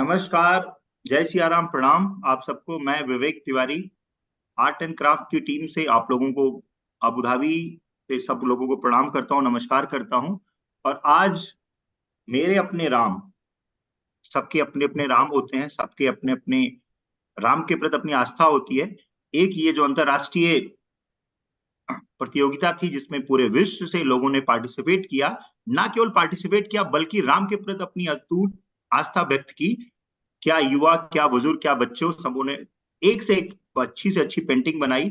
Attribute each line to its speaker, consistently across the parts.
Speaker 1: नमस्कार। जय सिया राम। प्रणाम आप सबको। मैं Vivek Tiwari art and craft की टीम से आप लोगों को अबू धाबी से सब लोगों को प्रणाम करता हूँ, नमस्कार करता हूँ। और आज मेरे अपने राम, सबके अपने अपने राम होते हैं, सबके अपने अपने राम के प्रति अपनी आस्था होती है। एक ये जो अंतर्राष्ट्रीय प्रतियोगिता थी जिसमें पूरे विश्व से लोगों ने पार्टिसिपेट किया, ना केवल पार्टिसिपेट किया बल्कि राम के प्रति अपनी अटूट आस्था व्यक्त की। क्या युवा, क्या बुजुर्ग, क्या बच्चों, सबों ने एक से एक अच्छी से अच्छी पेंटिंग बनाई।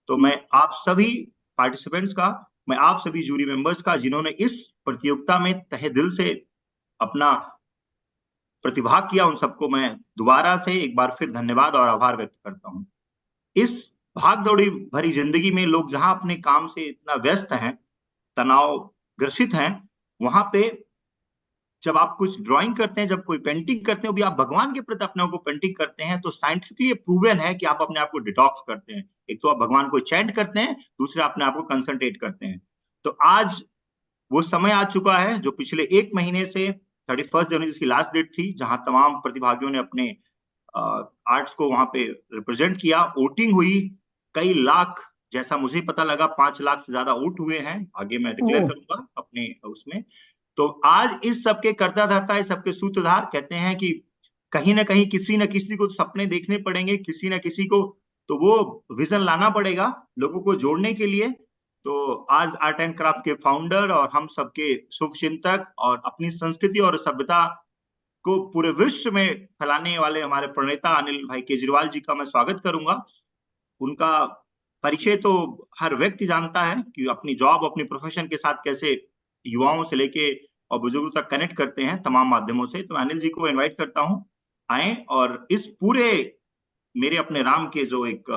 Speaker 1: तो मैं आप सभी पार्टिसिपेंट्स का, मैं आप सभी जूरी मेंबर्स का, जिन्होंने इस प्रतियोगिता में तहे दिल से अपना प्रतिभाग किया, उन सबको मैं दोबारा से एक बार फिर धन्यवाद और आभार व्यक्त करता हूँ। इस भाग दौड़ी भरी जिंदगी में लोग जहां अपने काम से इतना व्यस्त हैं, तनाव ग्रसित हैं, वहां पे जब आप कुछ ड्राइंग करते हैं, जब कोई पेंटिंग करते हैं, भी आप भगवान के प्रति अपने आप को पेंटिंग करते हैं, तो साइंटिफिकली प्रूवन है कि आप अपने आप को डिटॉक्स करते हैं। एक तो आप भगवान को चैंट करते हैं, दूसरे अपने आप को कंसंट्रेट करते हैं। तो आज वो समय आ चुका है जो पिछले एक महीने से 31 जनवरी जिसकी लास्ट डेट थी, जहां तमाम प्रतिभागियों ने अपने आर्ट्स को वहां पे रिप्रेजेंट किया। वोटिंग हुई कई लाख, जैसा मुझे पता लगा 5 लाख से ज्यादा वोट हुए हैं। आगे मैं डिक्लेयर करूंगा अपने उसमें। तो आज इस सबके करता धरता, इस सबके सूत्रधार कहते हैं कि कहीं ना कहीं किसी न किसी को तो सपने देखने पड़ेंगे, किसी न किसी को तो वो विजन लाना पड़ेगा लोगों को जोड़ने के लिए। तो आज आर्ट एंड क्राफ्ट के फाउंडर और हम सबके शुभ चिंतक और अपनी संस्कृति और सभ्यता को पूरे विश्व में फैलाने वाले हमारे प्रणेता अनिल भाई केजरीवाल जी का मैं स्वागत करूंगा। उनका परिचय तो हर व्यक्ति जानता है कि अपनी जॉब, अपनी प्रोफेशन के साथ कैसे युवाओं से लेके और बुजुर्गों तक कनेक्ट करते हैं तमाम माध्यमों से। तो अनिल जी को इनवाइट करता हूं, आए और इस पूरे मेरे अपने राम के जो एक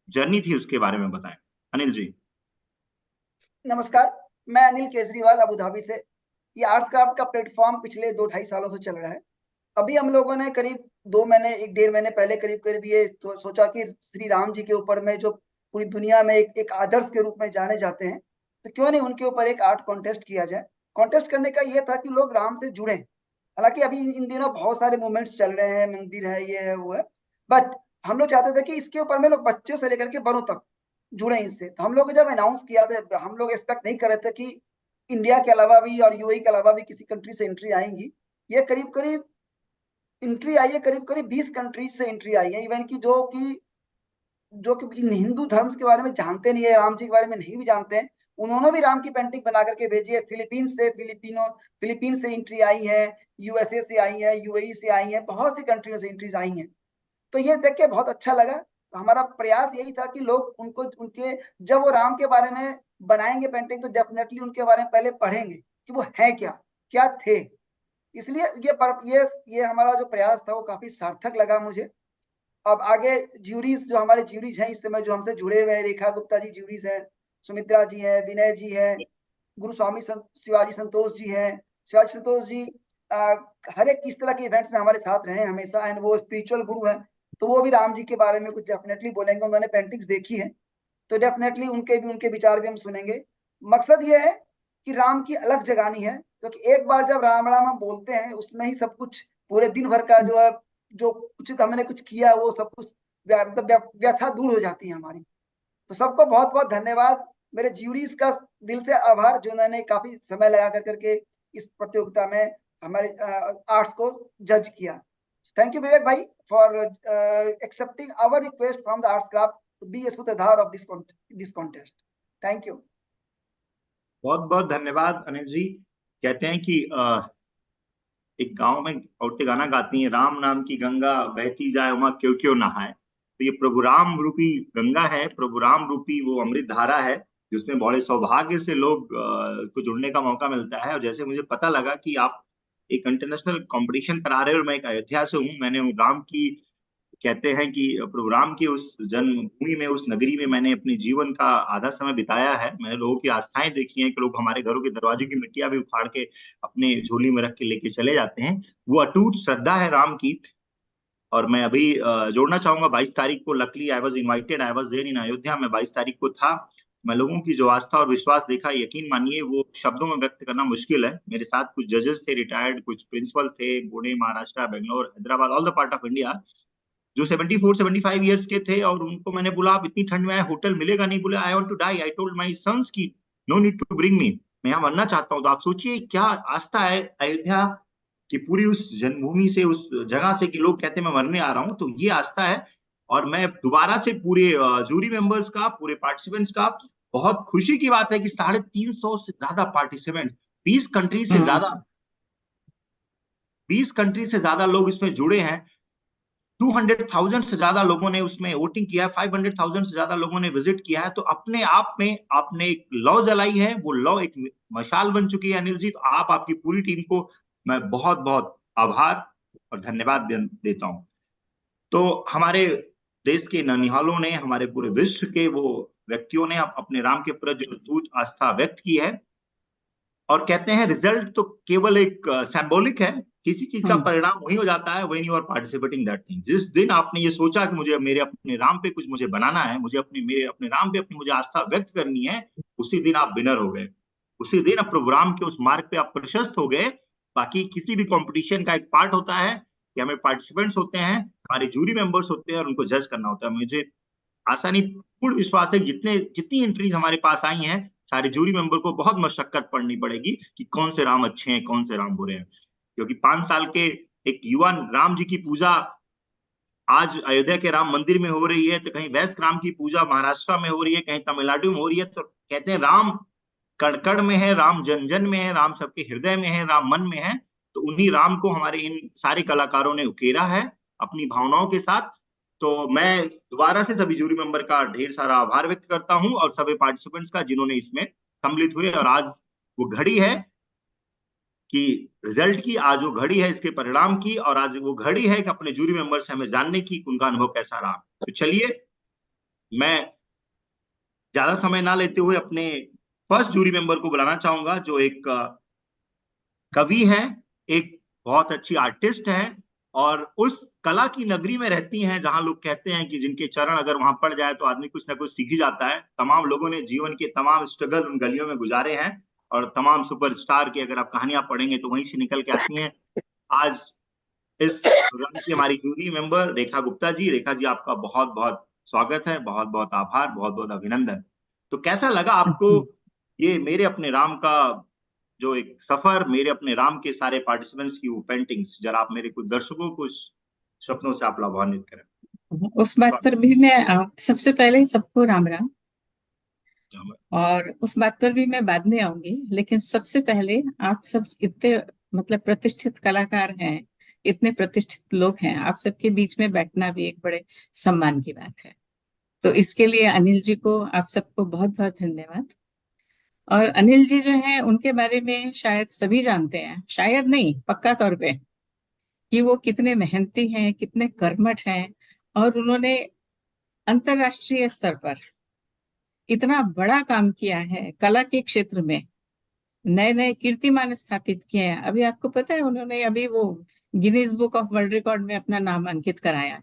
Speaker 1: जर्नी थी उसके बारे में बताएं। अनिल जी।
Speaker 2: नमस्कार, मैं अनिल केजरीवाल अबू धाबी से। ये आर्ट्स क्राफ्ट का प्लेटफॉर्म पिछले 2-2.5 सालों से चल रहा है। अभी हम लोगों ने करीब 2 महीने, 1-1.5 महीने पहले करीब करीब ये सोचा कि श्री राम जी के ऊपर में, जो पूरी दुनिया में एक आदर्श के रूप में जाने जाते हैं, तो क्यों नहीं उनके ऊपर एक आर्ट कॉन्टेस्ट किया जाए। कॉन्टेस्ट करने का ये था कि लोग राम से जुड़े। हालांकि अभी इन दिनों बहुत सारे मूवमेंट्स चल रहे हैं, मंदिर है, ये है, वो है, बट हम लोग चाहते थे कि इसके ऊपर में लोग बच्चों से लेकर के बड़ों तक जुड़े इससे। तो हम लोग जब अनाउंस किया था, हम लोग एक्सपेक्ट नहीं कर रहे थे कि इंडिया के अलावा भी और यूएई के अलावा भी किसी कंट्री से एंट्री आएंगी। ये करीब करीब एंट्री आई है, करीब करीब 20 कंट्रीज से एंट्री आई है। इवन की जो कि इन हिंदू धर्म के बारे में जानते नहीं है, राम जी के बारे में नहीं भी जानते हैं, उन्होंने भी राम की पेंटिंग बना करके भेजी है। फिलीपीन से एंट्री आई है, यूएसए से आई है, यूएई से आई है, बहुत सी कंट्रियों से एंट्रीज आई हैं। तो ये देख के बहुत अच्छा लगा। तो हमारा प्रयास यही था कि लोग उनको उनके जब वो राम के बारे में बनाएंगे पेंटिंग, तो डेफिनेटली उनके बारे में पहले पढ़ेंगे कि वो है क्या, क्या थे। इसलिए ये हमारा जो प्रयास था वो काफी सार्थक लगा मुझे। अब आगे ज्यूरीज, जो हमारे ज्यूरीज हैं इस समय जो हमसे जुड़े हुए हैं, रेखा गुप्ता जी ज्यूरीज हैं, सुमित्रा जी है, विनय जी है, गुरुस्वामी शिवाजी संतोष जी है। शिवाजी संतोष जी आ, हर एक इस तरह के इवेंट्स में हमारे साथ रहे हमेशा, एंड वो स्पिरिचुअल गुरु हैं। तो वो भी राम जी के बारे में कुछ डेफिनेटली बोलेंगे, उन्होंने पेंटिंग्स देखी है, तो डेफिनेटली उनके विचार भी हम सुनेंगे। मकसद ये है कि राम की अलग जगानी है, क्योंकि एक बार जब राम राम हम बोलते हैं, उसमें ही सब कुछ, पूरे दिन भर का जो है, जो कुछ हमने कुछ किया, वो सब कुछ व्यथा दूर हो जाती है हमारी। तो सबको बहुत बहुत धन्यवाद। मेरे ज्यूरीज का दिल से आभार, जो उन्होंने काफी समय लगा करके इस प्रतियोगिता में हमारे आर्ट्स को जज किया। थैंक यू विवेक भाई for accepting our request from the arts craft to be a सूत्रधार of this contest. Thank you.
Speaker 1: बहुत बहुत धन्यवाद अनिल जी। कहते हैं कि एक गांव में औरतें गाना गाती हैं, राम नाम की गंगा बहती जाए उमा क्यों क्यों नहाए। तो ये प्रभु राम रूपी गंगा है, प्रभु राम रूपी वो अमृत धारा है, जिसमें बड़े सौभाग्य से लोग को जुड़ने का मौका मिलता है। और जैसे मुझे पता लगा कि आप एक इंटरनेशनल कंपटीशन करा रहे हो, और मैं एक अयोध्या से हूँ, मैंने राम की, कहते हैं कि प्रभु राम की उस जन्मभूमि में, उस नगरी में मैंने अपने जीवन का आधा समय बिताया है। मैंने लोगों की आस्थाएं देखी हैं कि लोग हमारे घरों के दरवाजे की मिट्टियां भी उखाड़ के अपने झोली में रख के लेके चले जाते हैं। वो अटूट श्रद्धा है राम की। और मैं अभी जोड़ना चाहूंगा, 22 तारीख को luckily I was invited, I was there in Ayodhya, मैं 22 तारीख को था। मैं लोगों की जो आस्था और विश्वास देखा, यकीन मानिए वो शब्दों में व्यक्त करना मुश्किल है। मेरे साथ कुछ जजेस थे रिटायर्ड, कुछ प्रिंसिपल थे, Pune, Maharashtra, Bangalore, Hyderabad, all the part of India, जो 74-75 ईयर्स के थे। और उनको मैंने बोला आप इतनी ठंड में आए, होटल मिलेगा नहीं। बोले I want to die. I told my sons की no need to bring me, मैं यहाँ मरना चाहता हूँ। तो आप सोचिए क्या आस्था है अयोध्या की, पूरी उस जन्मभूमि से, उस जगह से, कि लोग कहते हैं मैं मरने आ रहा हूँ। तो ये आस्था है। और मैं दोबारा से पूरे जूरी मेंबर्स का, पूरे पार्टिसिपेंट्स का, बहुत खुशी की बात है कि 350 से ज्यादा पार्टिसिपेंट, 20 कंट्री से ज्यादा, 20 कंट्री से ज्यादा लोग इसमें जुड़े हैं। 200,000 से ज्यादा लोगों ने उसमें वोटिंग किया है, 500,000 से ज्यादा लोगों ने विजिट किया है। तो अपने आप में आपने एक लौ जलाई है, वो लौ एक मशाल बन चुकी है अनिल जी। तो आप, आपकी पूरी टीम को मैं बहुत बहुत आभार और धन्यवाद देता हूं। तो हमारे देश के ननिहालों ने, हमारे पूरे विश्व के वो व्यक्तियों ने अपने राम के प्रति जो अटूट आस्था व्यक्त की है। और कहते हैं रिजल्ट तो केवल एक सिंबॉलिक है, किसी चीज का परिणाम वही हो जाता है when you are participating that thing. जिस दिन आपने ये सोचा कि मुझे मेरे अपने राम पे कुछ मुझे बनाना है, मुझे अपने मेरे अपने राम पे अपनी मुझे आस्था व्यक्त करनी है, उसी दिन आप विनर हो गए। उसी दिन आप प्रोग्राम के उस मार्ग पे आप प्रशस्त हो गए। बाकी किसी भी कंपटीशन का एक पार्ट होता है कि हमें पार्टिसिपेंट्स होते हैं, हमारे जूरी मेंबर्स होते हैं और उनको जज करना होता है। मुझे आशा नहीं, पूर्ण विश्वास है जितने जितनी एंट्रीज हमारे पास आई हैं, सारे जूरी मेंबर को बहुत मशक्कत पड़नी पड़ेगी कि कौन से राम अच्छे हैं, कौन से राम बुरे हैं। क्योंकि 5 साल के एक युवा राम जी की पूजा आज अयोध्या के राम मंदिर में हो रही है, तो कहीं वैश्व राम की पूजा महाराष्ट्र में हो रही है, कहीं तमिलनाडु में हो रही है। तो कहते हैं राम कण कण में है, राम जन जन में है, राम सबके हृदय में है, राम मन में है। तो उन्हीं राम को हमारे इन सारे कलाकारों ने उकेरा है अपनी भावनाओं के साथ। तो मैं दोबारा से सभी जूरी मेंबर का ढेर सारा आभार व्यक्त करता हूं, और सभी पार्टिसिपेंट्स का जिन्होंने इसमें सम्मिलित हुए। और आज वो घड़ी है कि रिजल्ट की, आज वो घड़ी है इसके परिणाम की, और आज वो घड़ी है कि अपने जूरी मेंबर से हमें जानने की उनका अनुभव कैसा रहा। तो चलिए, मैं ज्यादा समय ना लेते हुए अपने फर्स्ट जूरी मेंबर को बुलाना चाहूंगा, जो एक कवि हैं, एक बहुत अच्छी आर्टिस्ट हैं, और उस कला की नगरी में रहती हैं जहां लोग कहते हैं कि जिनके चरण अगर वहां पड़ जाए तो आदमी कुछ ना कुछ सीख ही जाता है। तमाम लोगों ने जीवन के तमाम स्ट्रगल उन गलियों में गुजारे हैं, और तमाम सुपरस्टार की अगर आप कहानियां पढ़ेंगे तो वहीं से निकल के आती हैं। आज इस प्रोग्राम की हमारी जूरी मेंबर रेखा गुप्ता जी, रेखा जी आपका बहुत बहुत स्वागत है, बहुत बहुत आभार, बहुत बहुत अभिनंदन। तो कैसा लगा आपको ये मेरे अपने राम का जो एक सफर, मेरे अपने राम के सारे पार्टिसिपेंट्स की वो पेंटिंग्स, जरा आप मेरे कुछ दर्शकों को उस सपनों से आप लाभान्वित करें।
Speaker 3: उस बात पर भी मैं सबसे पहले सबको राम राम, और उस बात पर भी मैं बाद में आऊंगी। लेकिन सबसे पहले आप सब इतने मतलब प्रतिष्ठित कलाकार हैं, इतने प्रतिष्ठित लोग हैं, आप सबके बीच में बैठना भी एक बड़े सम्मान की बात है। तो इसके लिए अनिल जी को, आप सबको बहुत बहुत धन्यवाद। और अनिल जी जो हैं उनके बारे में शायद सभी जानते हैं, शायद नहीं पक्का तौर पे, कि वो कितने मेहनती हैं, कितने कर्मठ हैं। और उन्होंने अंतरराष्ट्रीय स्तर पर इतना बड़ा काम किया है कला के क्षेत्र में, नए नए कीर्तिमान स्थापित किए हैं। अभी आपको पता है उन्होंने अभी वो Guinness book of world record में अपना नाम अंकित कराया।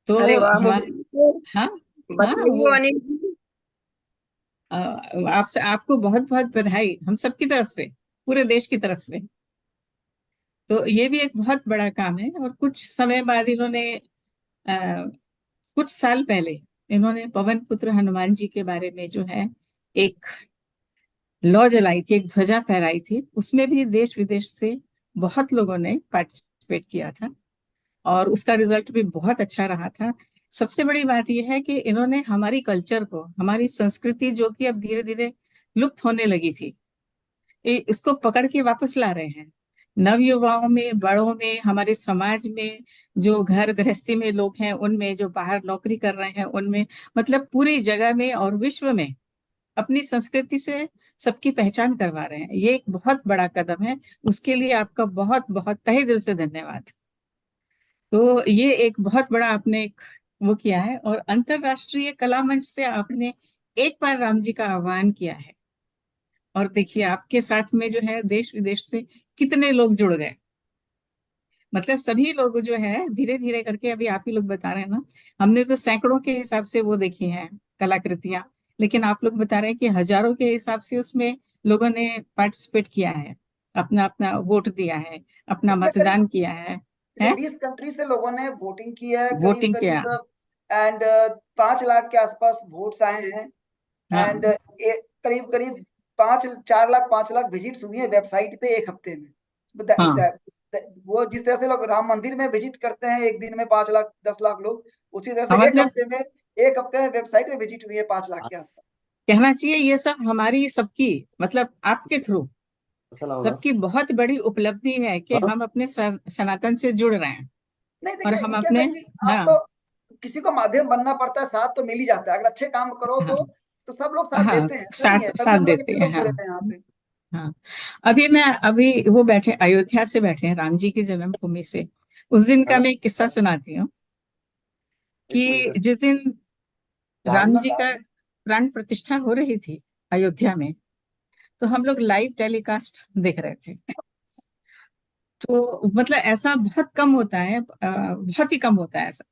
Speaker 3: तो
Speaker 4: अरे वाह,
Speaker 3: हाँ,
Speaker 4: मुझे तो
Speaker 3: हाँ, हाँ,
Speaker 4: बताइए
Speaker 3: वो
Speaker 4: अनिल जी।
Speaker 3: आपसे आपको बहुत बहुत बधाई हम सब की तरफ से, पूरे देश की तरफ से। तो ये भी एक बहुत बड़ा काम है। और कुछ समय बाद इन्होंने अ, कुछ साल पहले इन्होंने पवन पुत्र हनुमान जी के बारे में जो है एक लौ जलाई थी, एक ध्वजा फहराई थी। उसमें भी देश विदेश से बहुत लोगों ने पार्टिसिपेट किया था, और उसका रिजल्ट भी बहुत अच्छा रहा था। सबसे बड़ी बात यह है कि इन्होंने हमारी कल्चर को, हमारी संस्कृति जो कि अब धीरे धीरे लुप्त होने लगी थी, इसको पकड़ के वापस ला रहे हैं। नव युवाओं में, बड़ों में, हमारे समाज में, जो घर गृहस्थी में लोग हैं उनमें, जो बाहर नौकरी कर रहे हैं उनमें, मतलब पूरी जगह में और विश्व में अपनी संस्कृति से सबकी पहचान करवा रहे हैं। ये एक बहुत बड़ा कदम है। उसके लिए आपका बहुत बहुत तहे दिल से धन्यवाद। तो ये एक बहुत बड़ा आपने एक वो किया है, और अंतरराष्ट्रीय कला मंच से आपने एक बार राम जी का आह्वान किया है, और देखिए आपके साथ में जो है देश विदेश से कितने लोग जुड़ गए। मतलब सभी लोग जो है धीरे धीरे करके, अभी आप ही लोग बता रहे हैं ना, हमने तो सैकड़ों के हिसाब से वो देखी हैं कलाकृतियां, लेकिन आप लोग बता रहे हैं कि हजारों के हिसाब से उसमें लोगों ने पार्टिसिपेट किया है, अपना अपना वोट दिया है, अपना
Speaker 2: इसमें करीब
Speaker 3: मतदान किया है
Speaker 2: 20 कंट्री से लोगों ने वोटिंग की है, करीब
Speaker 3: वोटिंग किया।
Speaker 2: करीब एंड 5 लाख के आसपास वोट्स आए हैं। एंड
Speaker 3: हाँ
Speaker 2: करीब करीब 4 लाख 5 लाख विजिट्स हुई है वेबसाइट पे एक हफ्ते में। द-
Speaker 3: हाँ।
Speaker 2: द- वो जिस तरह से लोग राम मंदिर में विजिट करते हैं एक दिन में 5 लाख 10 लाख लोग, उसी तरह
Speaker 3: हाँ,
Speaker 2: से
Speaker 3: मतलब
Speaker 2: एक हफ्ते में वेबसाइट पे विजिट हुई है 5 लाख के आसपास।
Speaker 3: कहना चाहिए ये सब हमारी सबकी, मतलब आपके थ्रू सबकी बहुत बड़ी उपलब्धि है कि हम अपने सनातन से जुड़ रहे हैं,
Speaker 2: नहीं
Speaker 3: और
Speaker 2: देखिए
Speaker 3: हम
Speaker 2: क्या
Speaker 3: अपने।
Speaker 2: बहन जी, आप
Speaker 3: हाँ
Speaker 2: तो किसी को माध्यम बनना पड़ता है, साथ तो मिल ही जाता है। अगर अच्छे काम करो
Speaker 3: हाँ
Speaker 2: तो सब लोग साथ
Speaker 3: हाँ,
Speaker 2: देते हैं, ऐसा नहीं
Speaker 3: साथ
Speaker 2: है, तभी
Speaker 3: साथ
Speaker 2: हम लोग
Speaker 3: देते
Speaker 2: इतने
Speaker 3: हैं।
Speaker 2: लोग
Speaker 3: हाँ
Speaker 2: जुड़े हैं यहाँ पे।
Speaker 3: हाँ। अभी वो बैठे अयोध्या से बैठे हैं, राम जी की जन्मभूमि से। उस दिन का मैं एक किस्सा सुनाती हूँ कि जिस दिन राम जी का प्राण प्रतिष्ठा हो रही थी अयोध्या में, तो हम लोग लाइव टेलीकास्ट देख रहे थे। तो मतलब ऐसा बहुत कम होता है, बहुत ही कम होता है ऐसा।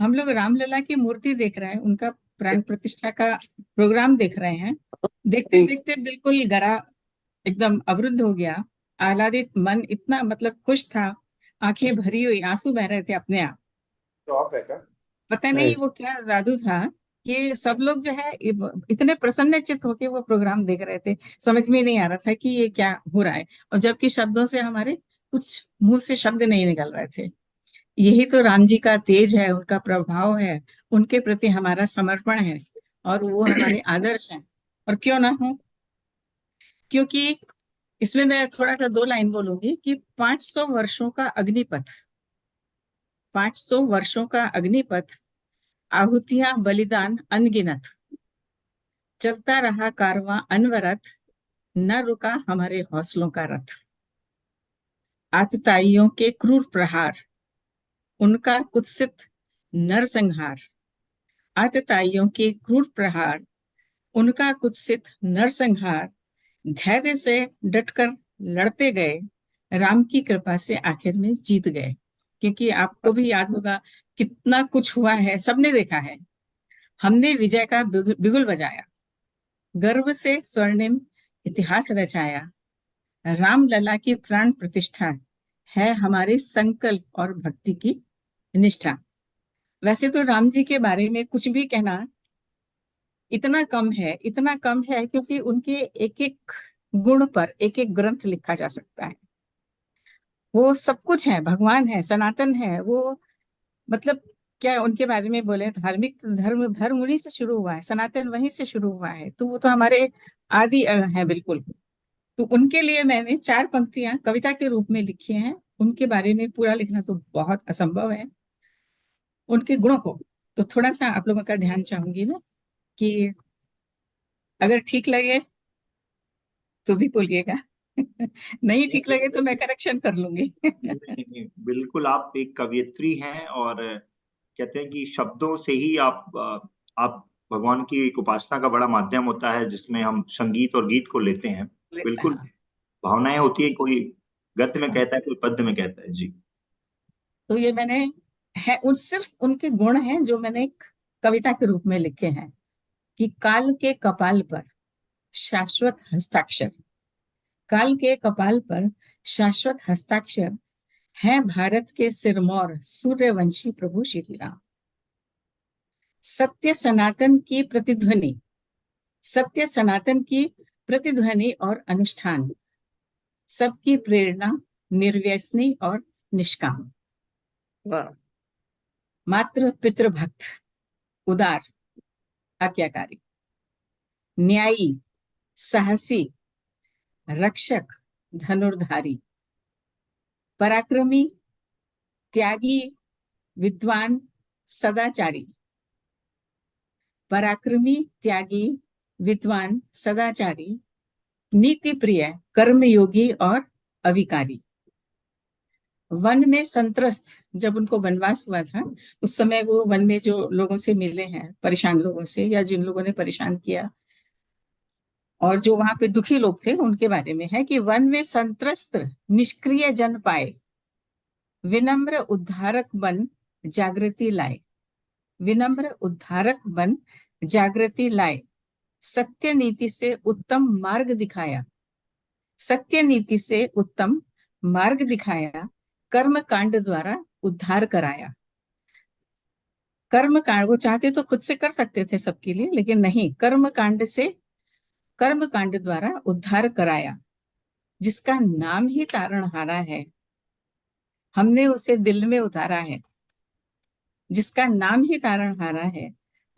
Speaker 3: हम लोग रामलला की मूर्ति देख रहे हैं, उनका प्राण प्रतिष्ठा का प्रोग्राम देख रहे हैं। देखते देखते बिल्कुल गला एकदम अवरुद्ध हो गया, आह्लादित मन इतना मतलब खुश था, आंखें भरी हुई, आंसू बह रहे थे अपने आप। पता नहीं वो क्या जादू था कि सब लोग जो है इतने प्रसन्न चित्त होके वो प्रोग्राम देख रहे थे, समझ में नहीं आ रहा था कि ये क्या हो रहा है, और जबकि शब्दों से हमारे कुछ मुंह से शब्द नहीं निकल रहे थे। यही तो राम जी का तेज है, उनका प्रभाव है, उनके प्रति हमारा समर्पण है, और वो हमारे आदर्श हैं। और क्यों ना हो, क्योंकि इसमें मैं थोड़ा सा 2 लाइन बोलूंगी कि 500 वर्षों का अग्निपथ, 500 वर्षों का अग्निपथ, आहुतियां बलिदान अनगिनत, चलता रहा कारवां अनवरत, न रुका हमारे हौसलों का रथ। आतताइयों के क्रूर प्रहार, उनका कुत्सित नरसंहार, आतताइयों के क्रूर प्रहार, उनका कुत्सित नरसंहार, धैर्य से डटकर लड़ते गए, राम की कृपा से आखिर में जीत गए। क्योंकि आपको भी याद होगा कितना कुछ हुआ है, सबने देखा है। हमने विजय का बिगुल बजाया, गर्व से स्वर्णिम इतिहास रचाया, राम लला की प्राण प्रतिष्ठा है हमारे संकल्प और भक्ति की निष्ठा। वैसे तो राम जी के बारे में कुछ भी कहना इतना कम है, इतना कम है, क्योंकि उनके एक एक गुण पर एक एक ग्रंथ लिखा जा सकता है। वो सब कुछ है, भगवान है, सनातन है वो। मतलब क्या उनके बारे में बोले, धार्मिक धर्म धर्म उन्हीं से शुरू हुआ है, सनातन वहीं से शुरू हुआ है, तो वो तो हमारे आदि है बिल्कुल। तो उनके लिए मैंने 4 पंक्तियां कविता के रूप में लिखी हैं। उनके बारे में पूरा लिखना तो बहुत असंभव है, उनके गुणों को तो थोड़ा सा आप लोगों का ध्यान चाहूंगी मैं, कि अगर ठीक लगे तो भी बोलिएगा, नहीं ठीक लगे तो मैं करेक्शन कर लूंगी।
Speaker 1: नहीं, नहीं, बिल्कुल आप एक कवयित्री हैं, और कहते हैं कि शब्दों से ही आप भगवान की एक उपासना का बड़ा माध्यम होता है, जिसमें हम संगीत और गीत को लेते हैं। बिल्कुल
Speaker 3: हाँ
Speaker 1: भावनाएं होती है, कोई गद्य में
Speaker 3: हाँ।
Speaker 1: कहता है, कोई पद्य में कहता है जी।
Speaker 3: तो ये मैंने है उन सिर्फ उनके गुण हैं जो मैंने एक कविता के रूप में लिखे हैं, कि काल के कपाल पर शाश्वत हस्ताक्षर, काल के कपाल पर शाश्वत हस्ताक्षर है भारत के सिरमौर सूर्यवंशी प्रभु श्री राम। सत्य सनातन की प्रतिध्वनि, सत्य सनातन की प्रतिध्वनि और अनुष्ठान, सबकी प्रेरणा निर्व्यसनी और निष्काम। वाह। मातृ पितृ भक्त, उदार, आज्ञाकारी, न्यायी, साहसी, रक्षक, धनुर्धारी, पराक्रमी, त्यागी, विद्वान, सदाचारी, पराक्रमी, त्यागी, विद्वान, सदाचारी, नीति प्रिय, कर्मयोगी और अविकारी। वन में संत्रस्त, जब उनको वनवास हुआ था उस समय वो वन में जो लोगों से मिले हैं, परेशान लोगों से, या जिन लोगों ने परेशान किया, और जो वहां पे दुखी लोग थे, उनके बारे में है कि वन में संत्रस्त निष्क्रिय जन पाए, विनम्र उद्धारक बन जागृति लाए, विनम्र उद्धारक बन जागृति लाए, सत्य नीति से उत्तम मार्ग दिखाया, सत्य नीति से उत्तम मार्ग दिखाया, कर्म कांड द्वारा उद्धार कराया। कर्म कांड, वो चाहते तो खुद से कर सकते थे सबके लिए, लेकिन नहीं, कर्म कांड से, कर्म कांड द्वारा उद्धार कराया। जिसका नाम ही तारणहारा है, हमने उसे दिल में उतारा है। जिसका नाम ही तारणहारा है,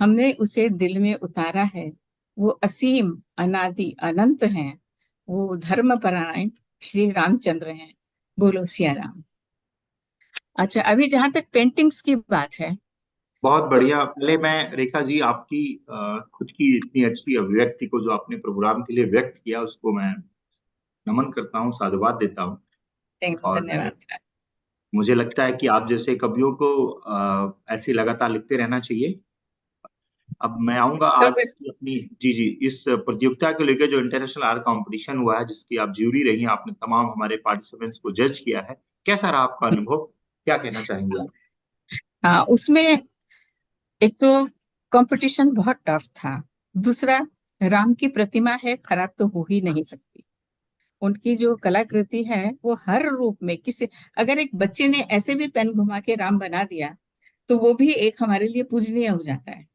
Speaker 3: हमने उसे दिल में उतारा है। वो असीम अनादि अनंत हैं, वो धर्म परायण श्री रामचंद्र हैं। बोलो सिया राम। अच्छा, अभी जहां तक पेंटिंग्स की बात है,
Speaker 1: बहुत
Speaker 3: तो
Speaker 1: बढ़िया। पहले मैं रेखा जी आपकी खुद की इतनी अच्छी अभिव्यक्ति को जो आपने प्रोग्राम के लिए व्यक्त किया उसको मैं नमन करता हूँ, साधुवाद देता हूँ। और
Speaker 3: धन्यवाद।
Speaker 1: मुझे लगता है कि आप जैसे कवियों को ऐसे लगातार लिखते रहना चाहिए। अब मैं आऊंगा
Speaker 3: तो
Speaker 1: आज की अपनी, जी जी, इस प्रतियोगिता को लेकर जो इंटरनेशनल आर्ट कंपटीशन हुआ है जिसकी आप ज्यूरी रही हैं, आपने तमाम हमारे पार्टिसिपेंट्स को जज किया है, कैसा रहा आपका अनुभव, क्या कहना चाहेंगे आप?
Speaker 3: हाँ, उसमें एक तो कंपटीशन बहुत टफ था। दूसरा, राम की प्रतिमा है, खराब तो हो ही नहीं सकती। उनकी जो कलाकृति है वो हर रूप में, किसी, अगर एक बच्चे ने ऐसे भी पेन घुमा के राम बना दिया तो वो भी एक हमारे लिए पूजनीय हो जाता है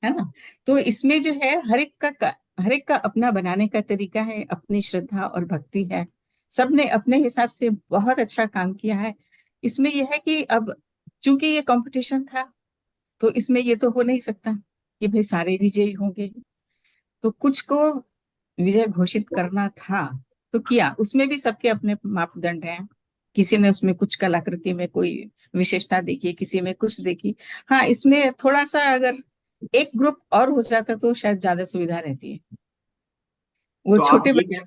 Speaker 3: ना। तो इसमें जो है हर एक का अपना बनाने का तरीका है, अपनी श्रद्धा और भक्ति है। सबने अपने हिसाब से बहुत अच्छा काम किया है। इसमें यह है कि अब चूंकि ये कंपटीशन था, तो इसमें ये तो हो नहीं सकता कि भाई सारे विजयी होंगे, तो कुछ को विजय घोषित करना था तो किया। उसमें भी सबके अपने मापदंड हैं। किसी ने उसमें कुछ कलाकृति में कोई विशेषता देखी, किसी में कुछ देखी। हाँ, इसमें थोड़ा सा अगर एक ग्रुप और हो जाता तो शायद ज्यादा सुविधा रहती है। वो
Speaker 1: तो
Speaker 3: छोटे बच्चे।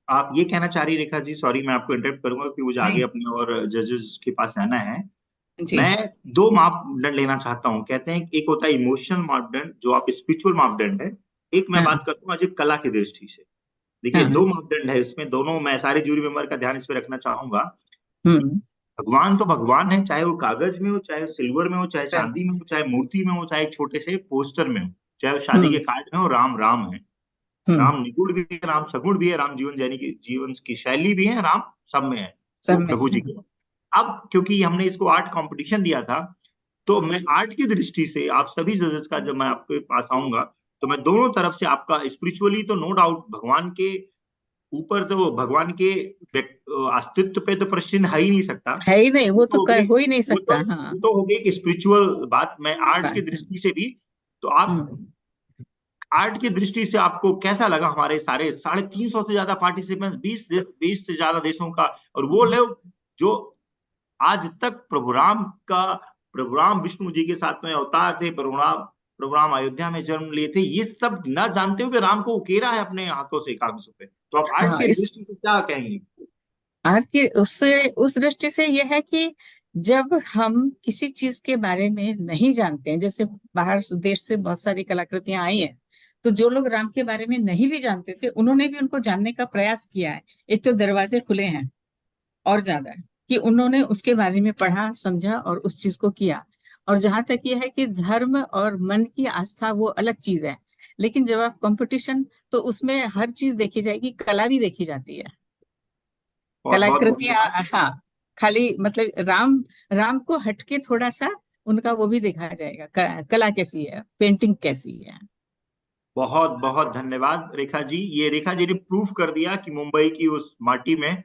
Speaker 1: आप ये कहना चाह रही रेखा जी, सॉरी मैं आपको इंटरप्ट करूंगा कि मुझे आगे
Speaker 3: नहीं,
Speaker 1: अपने और जजेस के पास आना है।
Speaker 3: जी,
Speaker 1: मैं दो मापदंड लेना चाहता हूँ। कहते हैं कि एक होता है इमोशनल मापदंड जो आप स्पिरिचुअल मापदंड है, एक मैं
Speaker 3: हाँ,
Speaker 1: बात करता हूँ आज एक कला की दृष्टि से। देखिए
Speaker 3: हाँ,
Speaker 1: दो मापदंड है इसमें, दोनों मैं सारे जूरी मेंबर का ध्यान इस पे रखना चाहूंगा कि
Speaker 3: हम्म,
Speaker 1: भगवान तो भगवान है, चाहे वो कागज में हो, चाहे सिल्वर में हो, चाहे
Speaker 3: बिल्कुल,
Speaker 1: चांदी में हो, चाहे मूर्ति में हो, चाहे एक छोटे से पोस्टर में हो, चाहे वो शादी के
Speaker 3: हम्म,
Speaker 1: कार्ड में हो, राम राम है।
Speaker 3: हम्म,
Speaker 1: राम निगुण भी है, राम सगुण भी है, राम जीवन जैनी की जीवन की शैली भी है, राम सब में है।
Speaker 3: सब
Speaker 1: वो
Speaker 3: में
Speaker 1: प्रभु
Speaker 3: है।
Speaker 1: जी के। अब क्योंकि हमने इसको आर्ट कंपटीशन दिया था, तो मैं आर्ट की दृष्टि से आप सभी जजेस का जब मैं आपके पास आऊंगा, तो मैं दोनों तरफ से आपका स्पिरिचुअली तो नो डाउट भगवान के ऊपर, तो भगवान के अस्तित्व पे तो प्रश्न है ही नहीं सकता।
Speaker 3: है ही नहीं,
Speaker 1: वो
Speaker 3: वो
Speaker 1: तो
Speaker 3: तो
Speaker 1: हो गई,
Speaker 3: हो ही नहीं
Speaker 1: वो तो
Speaker 3: सकता। हाँ,
Speaker 1: वो तो हो गई कि स्पिरिचुअल बात। मैं आर्ट की
Speaker 3: बात है।
Speaker 1: दृष्टि से भी, तो आप
Speaker 3: हम्म,
Speaker 1: आर्ट की दृष्टि से आपको कैसा लगा? हमारे सारे 350 से ज्यादा पार्टिसिपेंट्स, 20 से ज्यादा देशों का, और वो लोग जो आज तक प्रभु राम विष्णु जी के साथ में अवतार थे, प्रभु राम अयोध्या में जन्म लिए थे, ये सब न जानते हुए राम को उकेरा है अपने हाथों से कागजों पे। तो आप आर्ट
Speaker 3: हाँ,
Speaker 1: की
Speaker 3: इस
Speaker 1: दृष्टि से क्या कहेंगे?
Speaker 3: आज की उससे उस दृष्टि से यह है कि जब हम किसी चीज के बारे में नहीं जानते हैं, जैसे बाहर देश से बहुत सारी कलाकृतियां आई हैं, तो जो लोग राम के बारे में नहीं भी जानते थे उन्होंने भी उनको जानने का प्रयास किया है। एक तो दरवाजे खुले हैं और ज्यादा है कि उन्होंने उसके बारे में पढ़ा, समझा और उस चीज को किया। और जहां तक यह है कि धर्म और मन की आस्था वो अलग चीज है, लेकिन जब आप कंपटीशन, तो उसमें हर चीज देखी जाएगी, कला भी देखी जाती है।
Speaker 1: बहुत बहुत
Speaker 3: कलाकृतियां,
Speaker 1: धन्यवाद।
Speaker 3: हाँ, खाली मतलब राम, राम को हटके थोड़ा सा उनका वो भी देखा जाएगा, कला कैसी है, पेंटिंग कैसी है।
Speaker 1: बहुत बहुत धन्यवाद रेखा जी। ये रेखा जी ने प्रूफ कर दिया कि मुंबई की उस माटी में,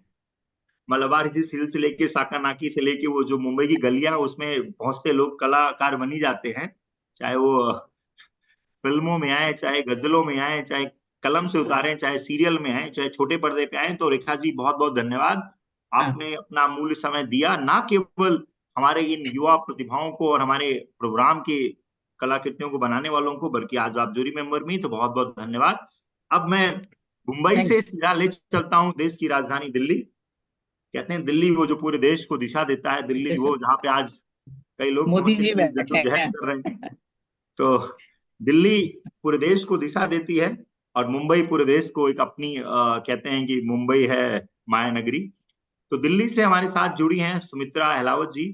Speaker 1: मलबार हिल्स हिल से लेके साकानाकी से लेके वो जो मुंबई की गलियां, उसमें बहुत से लोग कलाकार बनी जाते हैं। चाहे वो फिल्मों में आए, चाहे गजलों में आए, चाहे कलम से उतारे, चाहे सीरियल में आए, चाहे छोटे पर्दे पे आए। तो रेखा जी बहुत बहुत धन्यवाद।
Speaker 3: हाँ,
Speaker 1: आपने अपना अमूल्य समय दिया, ना केवल हमारे इन युवा प्रतिभाओं को और हमारे प्रोग्राम के कलाकृतियों को बनाने वालों को, बल्कि आज आप जूरी मेंबर में, तो बहुत बहुत धन्यवाद। अब मैं मुंबई
Speaker 3: थैंक
Speaker 1: से सीधा ले चलता हूँ देश की राजधानी दिल्ली। कहते हैं दिल्ली वो जो पूरे देश को दिशा देता है, दिल्ली
Speaker 3: यू।
Speaker 1: वो जहाँ पे आज कई लोग
Speaker 3: मोदी
Speaker 1: समझते
Speaker 3: जी
Speaker 1: हैं
Speaker 3: बैठे
Speaker 1: जद्दोजहद
Speaker 3: हैं।
Speaker 1: कर रहे हैं। तो दिल्ली पूरे देश को दिशा देती है, और मुंबई पूरे देश को एक अपनी कहते हैं कि मुंबई है माया नगरी। तो दिल्ली से हमारे साथ जुड़ी हैं सुमित्रा अहलावत जी,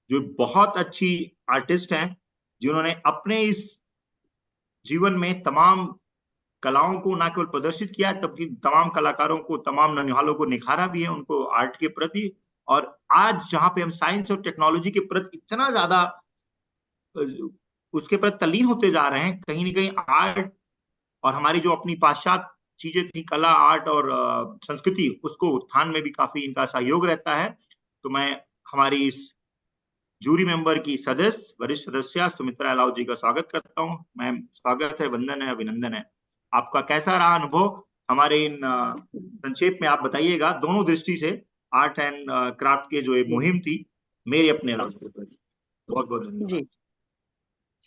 Speaker 1: जो बहुत अच्छी आर्टिस्ट हैं, जिन्होंने अपने इस जीवन में तमाम कलाओं को न केवल प्रदर्शित किया है, तबकि तमाम कलाकारों को, तमाम नौनिहालों को निखारा भी है उनको आर्ट के प्रति। और आज जहां पे हम साइंस और टेक्नोलॉजी के प्रति इतना ज्यादा उसके प्रति तल्लीन होते जा रहे हैं, कहीं ना कहीं आर्ट और हमारी जो अपनी पाश्चात्य चीजें थी, कला, आर्ट और संस्कृति, उसको उत्थान में भी काफी इनका सहयोग रहता है। तो मैं हमारी इस जूरी मेंबर की सदस्य, वरिष्ठ सदस्य सुमित्रा अहलावत जी का स्वागत करता हूँ। मैम, स्वागत है, वंदन है, अभिनंदन है। आपका कैसा रहा अनुभव हमारे इन संक्षेप में आप बताइएगा, दोनों दृष्टि से, आर्ट एंड क्राफ्ट के जो ये मुहिम थी मेरे अपने रास्ते पर। बहुत बहुत धन्यवाद
Speaker 4: जी।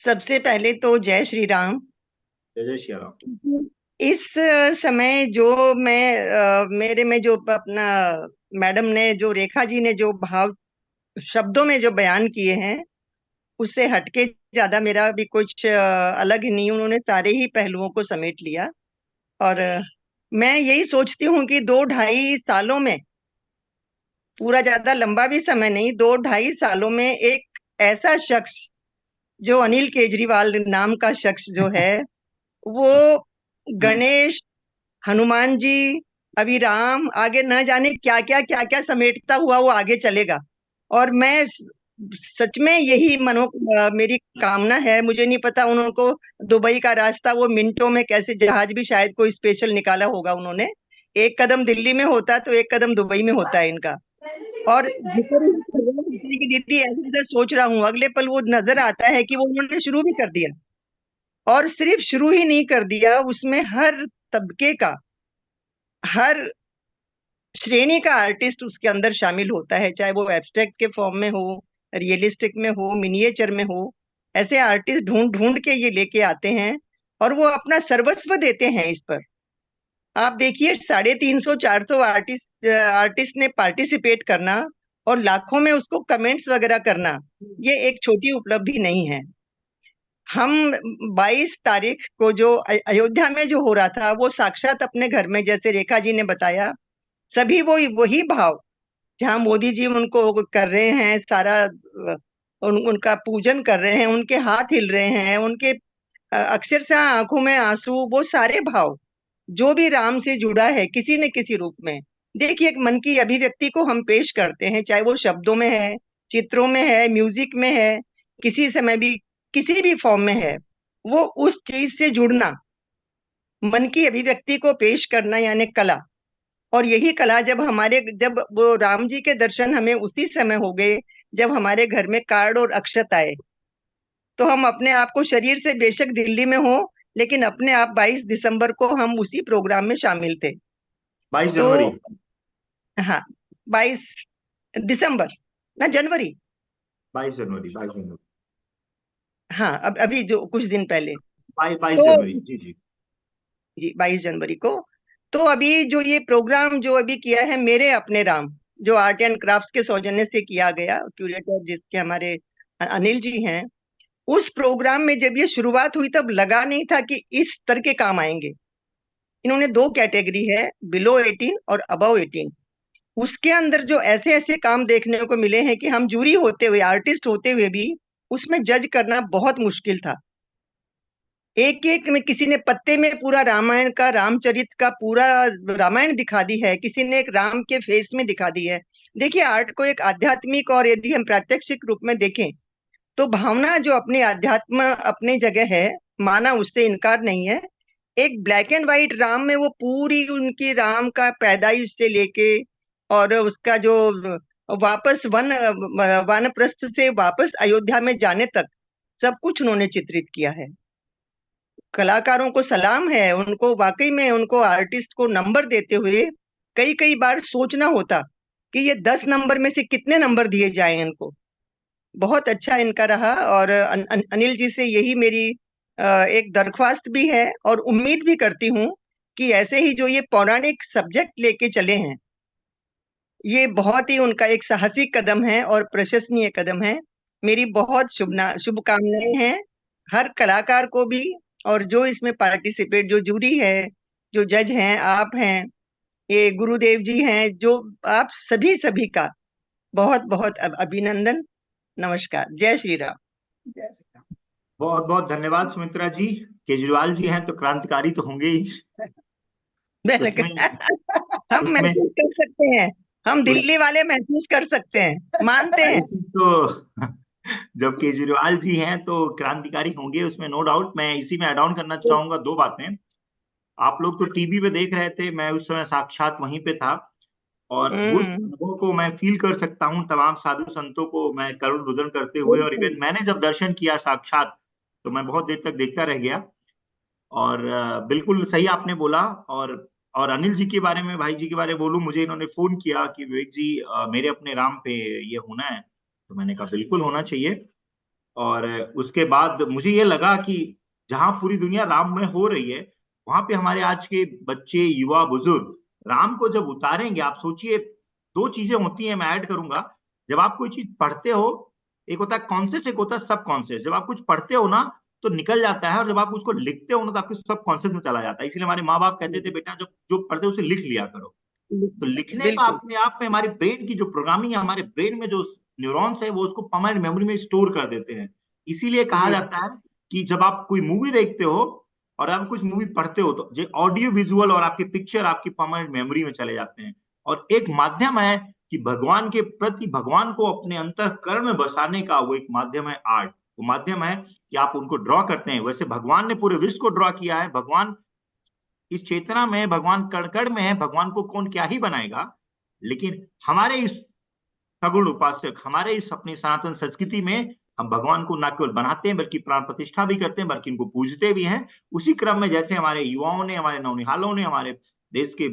Speaker 4: सबसे पहले तो जय श्री राम।
Speaker 1: जय श्री राम।
Speaker 4: इस समय जो मेरे में जो अपना मैडम ने, जो रेखा जी ने जो भाव शब्दों में जो बयान किए हैं, उससे हटके ज्यादा मेरा भी कुछ अलग ही नहीं। उन्होंने सारे ही पहलुओं को समेट लिया। और मैं यही सोचती हूँ कि 2-2.5 सालों में, पूरा ज्यादा लंबा भी समय नहीं, 2-2.5 सालों में एक ऐसा शख्स जो अनिल केजरीवाल नाम का शख्स जो है, वो गणेश, हनुमान जी, अभी राम, आगे न जाने क्या क्या समेटता हुआ वो आगे चलेगा। और मैं सच में यही मेरी कामना है। मुझे नहीं पता उनको दुबई का रास्ता वो मिनटों में कैसे, जहाज भी शायद कोई स्पेशल निकाला होगा उन्होंने। एक कदम दिल्ली में होता तो एक कदम दुबई में होता है इनका। और दीदी ऐसे सोच रहा हूँ, अगले पल वो नजर आता है कि वो उन्होंने शुरू भी कर दिया। और सिर्फ शुरू ही नहीं कर दिया, उसमें हर तबके का, हर श्रेणी का आर्टिस्ट उसके अंदर शामिल होता है, चाहे वो एब्स्ट्रैक्ट के फॉर्म में हो, रियलिस्टिक में हो, मिनिएचर में हो। ऐसे आर्टिस्ट ढूंढ ढूंढ के ये लेके आते हैं और वो अपना सर्वस्व देते हैं इस पर। आप देखिए, 350-400 आर्टिस्ट ने पार्टिसिपेट करना और लाखों में उसको कमेंट्स वगैरह करना, ये एक छोटी उपलब्धि नहीं है। हम 22 तारीख को जो अयोध्या में जो हो रहा था, वो साक्षात अपने घर में, जैसे रेखा जी ने बताया, सभी वही भाव, जहाँ मोदी जी उनको कर रहे हैं सारा, उनका पूजन कर रहे हैं, उनके हाथ हिल रहे हैं, उनके अक्षरशः आंखों में आंसू, वो सारे भाव जो भी राम से जुड़ा है किसी न किसी रूप में। देखिए, एक मन की अभिव्यक्ति को हम पेश करते हैं, चाहे वो शब्दों में है, चित्रों में है, म्यूजिक में है, किसी समय भी किसी भी फॉर्म में है, वो उस चीज से जुड़ना, मन की अभिव्यक्ति को पेश करना, यानी कला। और यही कला जब वो राम जी के दर्शन हमें उसी समय हो गए जब हमारे घर में कार्ड और अक्षत आए। तो हम अपने आप को, शरीर से बेशक दिल्ली में हो, लेकिन अपने आप 22 दिसंबर को हम उसी प्रोग्राम में शामिल थे।
Speaker 1: 22 जनवरी।
Speaker 4: हाँ, 22 दिसंबर ना, जनवरी,
Speaker 1: 22 जनवरी।
Speaker 4: हाँ, अभी जो कुछ दिन पहले
Speaker 1: 22 जनवरी, जी जी
Speaker 4: जी, 22 जनवरी को। तो अभी जो ये प्रोग्राम जो अभी किया है मेरे अपने राम, जो आर्ट एंड क्राफ्ट के सौजन्य से किया गया, क्यूरेटर जिसके हमारे अनिल जी हैं, उस प्रोग्राम में जब ये शुरुआत हुई तब लगा नहीं था कि इस तरह के काम आएंगे। इन्होंने 2 कैटेगरी है, बिलो 18 और अबव 18। उसके अंदर जो ऐसे ऐसे काम देखने को मिले हैं कि हम जूरी होते हुए, आर्टिस्ट होते हुए भी उसमें जज करना बहुत मुश्किल था। एक एक में किसी ने पत्ते में पूरा रामायण का, रामचरित का पूरा रामायण दिखा दी है, किसी ने एक राम के फेस में दिखा दी है। देखिए, आर्ट को एक आध्यात्मिक, और यदि हम प्रात्यक्षिक रूप में देखें तो भावना जो अपने अध्यात्म अपनी जगह है, माना, उससे इनकार नहीं है। एक ब्लैक एंड व्हाइट राम में वो पूरी उनकी राम का पैदाइश से लेके और उसका जो वापस वानप्रस्थ से वापस अयोध्या में जाने तक सब कुछ उन्होंने चित्रित किया है। कलाकारों को सलाम है, उनको वाकई में, उनको आर्टिस्ट को नंबर देते हुए कई कई बार सोचना होता कि ये 10 नंबर में से कितने नंबर दिए जाएं इनको। बहुत अच्छा इनका रहा। और अनिल जी से यही मेरी एक दरख्वास्त भी है, और उम्मीद भी करती हूँ कि ऐसे ही जो ये पौराणिक सब्जेक्ट लेके चले हैं, ये बहुत ही उनका एक साहसिक कदम है और प्रशंसनीय कदम है। मेरी बहुत शुभकामनाएं हैं हर कलाकार को भी, और जो इसमें पार्टिसिपेट, जो जूरी है, जो जज हैं, आप हैं, ये गुरुदेव जी हैं, जो आप सभी का बहुत बहुत अभिनंदन। नमस्कार। जय श्री राम।
Speaker 2: जय श्री राम।
Speaker 1: बहुत बहुत धन्यवाद सुमित्रा जी। केजरीवाल जी हैं तो क्रांतिकारी तो होंगे ही।
Speaker 4: हम
Speaker 1: उसमें
Speaker 4: महसूस कर सकते हैं, हम दिल्ली वाले महसूस कर सकते हैं, मानते हैं।
Speaker 1: ये चीज तो जब केजरीवाल जी हैं तो क्रांतिकारी होंगे, उसमें नो डाउट। मैं इसी में ऐड ऑन करना चाहूंगा दो बातें। आप लोग तो टीवी पे देख रहे थे, मैं उस समय साक्षात वहीं पे था, और उस अनुभव को मैं फील कर सकता हूँ। तमाम साधु संतों को मैं करुण रुदन करते हुए, और इवन मैंने जब दर्शन किया साक्षात तो मैं बहुत देर तक देखता रह गया। और बिल्कुल सही आपने बोला। और अनिल जी के बारे में, भाई जी के बारे में बोलूं, मुझे इन्होंने फोन किया कि विवेक जी मेरे अपने राम पे ये होना है, तो मैंने कहा बिल्कुल होना चाहिए। और उसके बाद मुझे ये लगा कि जहां पूरी दुनिया राम में हो रही है, वहां पे हमारे आज के बच्चे, युवा, बुजुर्ग राम को जब उतारेंगे, आप सोचिए। दो चीजें होती हैं, मैं ऐड करूंगा। जब आप कोई चीज पढ़ते हो, एक होता है कॉन्शियस, एक होता है सब कॉन्शियस। जब आप कुछ पढ़ते हो ना तो निकल जाता है, और जब आप उसको लिखते हो ना तो आपके सब कॉन्शियस में चला जाता है। इसलिए हमारे माँ बाप कहते थे, बेटा जब जो पढ़ते हो उसे लिख लिया करो। तो लिखने का
Speaker 4: बिल्कुल
Speaker 1: अपने आप में हमारे ब्रेन की जो प्रोग्रामिंग है, हमारे ब्रेन में जो न्यूरॉन्स है, वो उसको परमानेंट मेमोरी में स्टोर कर देते हैं। इसीलिए कहा
Speaker 4: जी।
Speaker 1: जाता है कि जब आप कोई मूवी देखते हो और आप कुछ मूवी पढ़ते हो, तो जो ऑडियो विजुअल और आपकी पिक्चर आपकी परमानेंट मेमोरी में चले जाते हैं। और एक माध्यम है कि भगवान के प्रति, भगवान को अपने अंतःकरण में बसाने का वो एक माध्यम है आर्ट। वो माध्यम है कि आप उनको ड्रॉ करते हैं। वैसे भगवान ने पूरे विश्व को ड्रॉ किया है। भगवान इस चेतना में, भगवान कण कण में है। भगवान को कौन क्या ही बनाएगा। लेकिन हमारे इस सगुण उपासक, हमारे इस अपनी सनातन संस्कृति में हम भगवान को न केवल बनाते हैं बल्कि प्राण प्रतिष्ठा भी करते हैं, बल्कि इनको पूजते भी हैं। उसी क्रम में जैसे हमारे युवाओं ने, हमारे नौनिहालों ने, हमारे देश के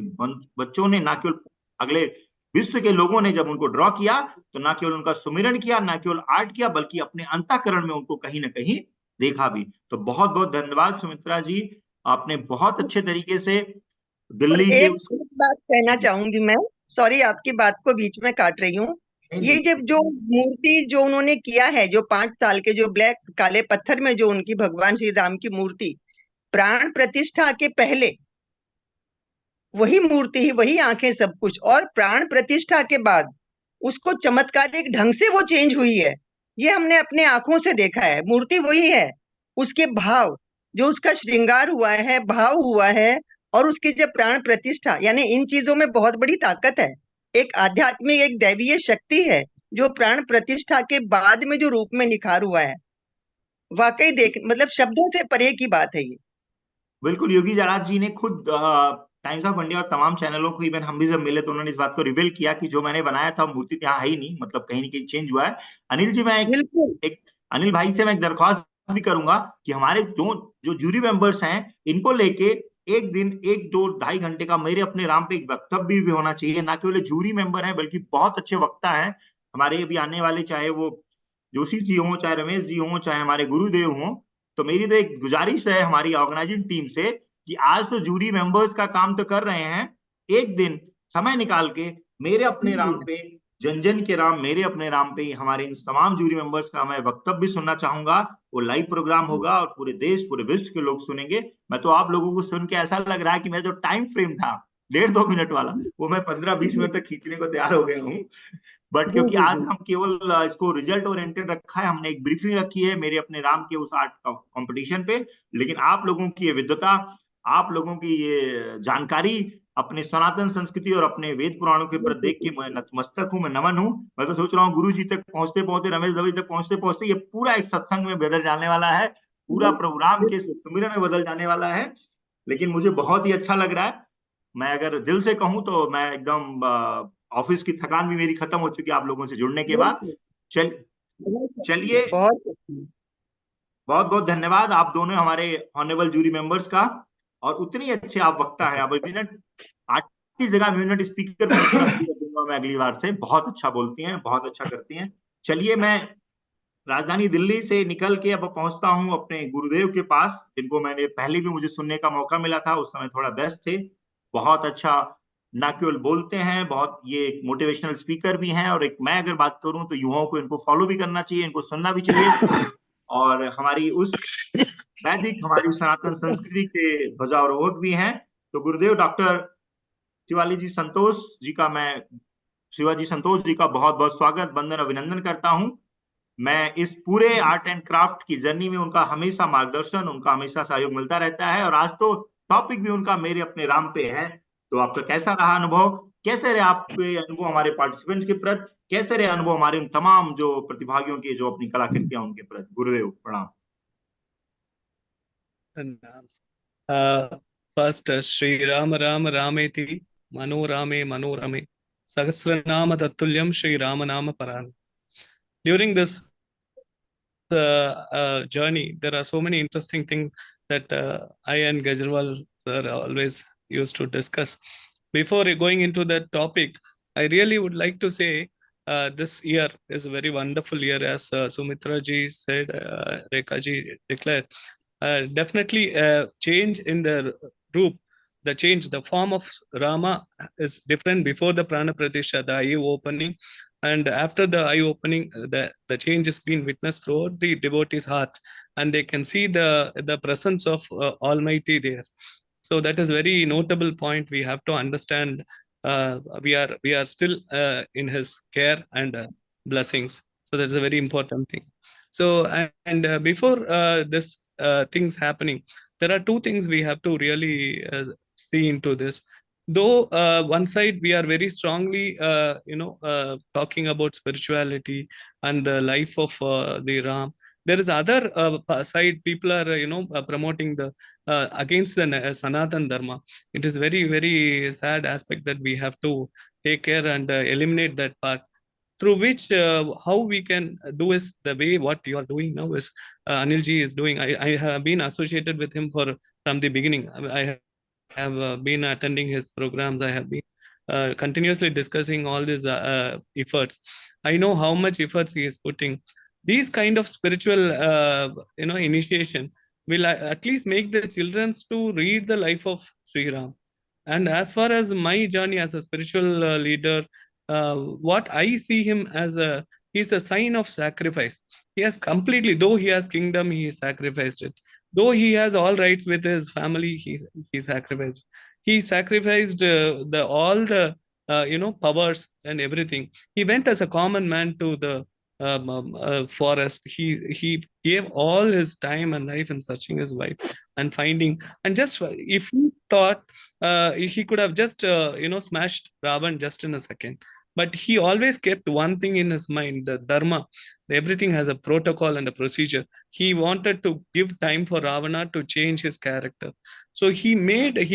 Speaker 1: बच्चों ने, न केवल अगले विश्व के लोगों ने जब उनको ड्रॉ किया, तो न केवल उनका सुमिरन किया, न केवल आर्ट किया, बल्कि अपने अंतःकरण में उनको कहीं ना कहीं देखा भी। तो बहुत बहुत धन्यवाद सुमित्रा जी, आपने बहुत अच्छे तरीके से
Speaker 4: और
Speaker 1: दिल्ली के
Speaker 4: एक बात कहना चाहूंगी मैं, सॉरी आपकी बात को बीच में काट रही हूँ। ये जब जो मूर्ति जो उन्होंने किया है, जो 5 साल के जो ब्लैक काले पत्थर में जो उनकी भगवान श्री राम की मूर्ति, प्राण प्रतिष्ठा के पहले वही मूर्ति ही, वही आंखें, सब कुछ, और प्राण प्रतिष्ठा के बाद उसको चमत्कारिक ढंग से वो चेंज हुई है। ये हमने अपने आंखों से देखा है। मूर्ति वही है, उसके भाव, जो उसका श्रृंगार हुआ है, भाव हुआ है, और उसकी जब प्राण प्रतिष्ठा, यानी इन चीजों में बहुत बड़ी ताकत है। एक आध्यात्मिक, एक दैवीय शक्ति है जो प्राण प्रतिष्ठा के बाद में जो रूप में निखार हुआ है। वाकई देख, मतलब शब्दों से परे की बात है ये।
Speaker 1: बिल्कुल। योगी जराज जी ने खुद टाइम्स ऑफ इंडिया और तमाम चैनलों को, इवन हम भी जब मिले तो उन्होंने इस बात को रिवील किया कि जो मैंने बनाया था मूर्ति यहाँ है ही नहीं, मतलब कहीं ना कहीं चेंज हुआ है। अनिल जी, मैं
Speaker 4: बिल्कुल
Speaker 1: एक अनिल भाई से मैं एक दरख्वास्त भी करूंगा कि हमारे जो जो जूरी मेंबर्स हैं, इनको लेके एक दिन, 1-2-2.5 घंटे का मेरे अपने राम पे एक वक्तव्य भी होना चाहिए। ना केवल जूरी मेंबर है बल्कि बहुत अच्छे वक्ता हैं हमारे अभी आने वाले, चाहे वो जोशी जी हों, चाहे रमेश जी हों, चाहे हमारे गुरुदेव हों। तो मेरी तो एक गुजारिश है हमारी ऑर्गेनाइजिंग टीम से कि आज तो जूरी मेंबर्स का काम तो कर रहे हैं, एक दिन समय निकाल के मेरे अपने राम पे, जन जन के राम, मेरे अपने राम पे हमारे इन तमाम जूरी मेंबर्स का मैं वक्तव्य भी सुनना चाहूंगा। वो लाइव प्रोग्राम होगा और पूरे देश, पूरे विश्व के लोग सुनेंगे। मैं तो आप लोगों को सुन के ऐसा लग रहा है कि मेरा जो टाइम फ्रेम था 1.5-2 मिनट वाला, वो मैं 15-20 मिनट तक खींचने को तैयार हो गया हूँ। बट
Speaker 4: जी
Speaker 1: क्योंकि
Speaker 4: जी
Speaker 1: आज
Speaker 4: जी।
Speaker 1: हम केवल इसको रिजल्ट ओरिएंटेड रखा है, हमने एक ब्रीफिंग रखी है मेरे अपने राम के उस आर्ट कंपटीशन पे। लेकिन आप लोगों की ये विद्वता, आप लोगों की ये जानकारी, अपने सनातन संस्कृति और अपने वेद पुराणों के ऊपर देख के मैं नतमस्तक हूँ, मैं नमन हूँ। मैं तो सोच रहा हूँ गुरु जी तक पहुंचते पहुंचते, रमेश दवे तक पहुंचते पहुंचते ये पूरा एक सत्संग में बदल जाने वाला है, पूरा प्रोग्राम के सुमिरन में बदल जाने वाला है। लेकिन मुझे बहुत ही अच्छा लग रहा है। मैं अगर दिल से कहूँ तो मैं एकदम, ऑफिस की थकान भी मेरी खत्म हो चुकी है आप लोगों से जुड़ने के बाद। चल चलिए,
Speaker 4: बहुत
Speaker 1: बहुत बहुत धन्यवाद आप दोनों हमारे ऑनरेबल जूरी मेंबर्स का। और उतनी अच्छे आप वक्ता हैं, आप मिनट 8 की जगह मिनट स्पीकर कर दूंगा मैं अगली बार से। बहुत अच्छा बोलती हैं, बहुत अच्छा करती हैं। चलिए, मैं राजधानी दिल्ली से निकल के अब पहुंचता हूं अपने गुरुदेव के पास, जिनको मैंने पहले भी मुझे सुनने का मौका मिला था, उस समय थोड़ा व्यस्त थे। बहुत अच्छा, ना केवल बोलते हैं, बहुत ये एक मोटिवेशनल स्पीकर भी हैं। और एक मैं अगर बात करूं तो युवाओं को इनको फॉलो भी करना चाहिए, इनको सुनना भी चाहिए। और हमारी उस वैदिक, हमारी सनातन संस्कृति के ध्वजारोहक भी हैं। तो गुरुदेव डॉक्टर शिवाजी संतोष जी का बहुत बहुत स्वागत, वंदन, अभिनंदन करता हूं। मैं इस पूरे आर्ट एंड क्राफ्ट की जर्नी में उनका हमेशा मार्गदर्शन, उनका हमेशा सहयोग मिलता रहता है, और आज तो टॉपिक भी उनका मेरे अपने राम पे है। तो आपका कैसा रहा अनुभव? कैसे रहे आपके अनुभव हमारे पार्टिसिपेंट्स के प्रति? कैसे रहे अनुभव हमारे उन तमाम जो प्रतिभागियों की जो अपनी कलाकृतियां उनके प्रति? गुरुदेव प्रणाम।
Speaker 5: फर्स्ट श्री राम राम रामेति मनोरामे मनोरमे सहस्रनाम तत्तुल्यम श्री राम नाम परान. During this journey, there are so many interesting things that I and Gajrawal sir always used to discuss. Before going into that topic, I really would like to say this year is a very wonderful year, as Sumitra ji said, Rekha ji declared. Definitely change in the group, the form of Rama is different before the Prana Pratishtha, the eye opening, and after the eye opening, the change is being witnessed throughout the devotee's heart, and they can see the presence of Almighty there. So that is very notable point. We have to understand we are still in His care and blessings. So that's a very important thing. So and before this things happening, there are two things we have to really see into this. Though one side we are very strongly talking about spirituality and the life of the Ram, there is other side people are promoting the against the Sanatan Dharma. It is very, very sad aspect that we have to take care and eliminate that part, through which how we can do is the way what you are doing now is Anil ji is doing. I have been associated with him from the beginning. I have been attending his programs. I have been continuously discussing all these efforts. I know how much efforts he is putting. These kind of spiritual initiation will at least make the children to read the life of Sri Ram. And as far as my journey as a spiritual leader, what I see him as he's a sign of sacrifice. He has completely, though he has kingdom, he sacrificed it. Though he has all rights with his family, he sacrificed. He sacrificed all the powers and everything. He went as a common man to the forest. He gave all his time and life in searching his wife and finding. And just if he thought he could have just smashed Ravan just in a second. But he always kept one thing in his mind, the dharma. Everything has a protocol and a procedure. He wanted to give time for Ravana to change his character. So he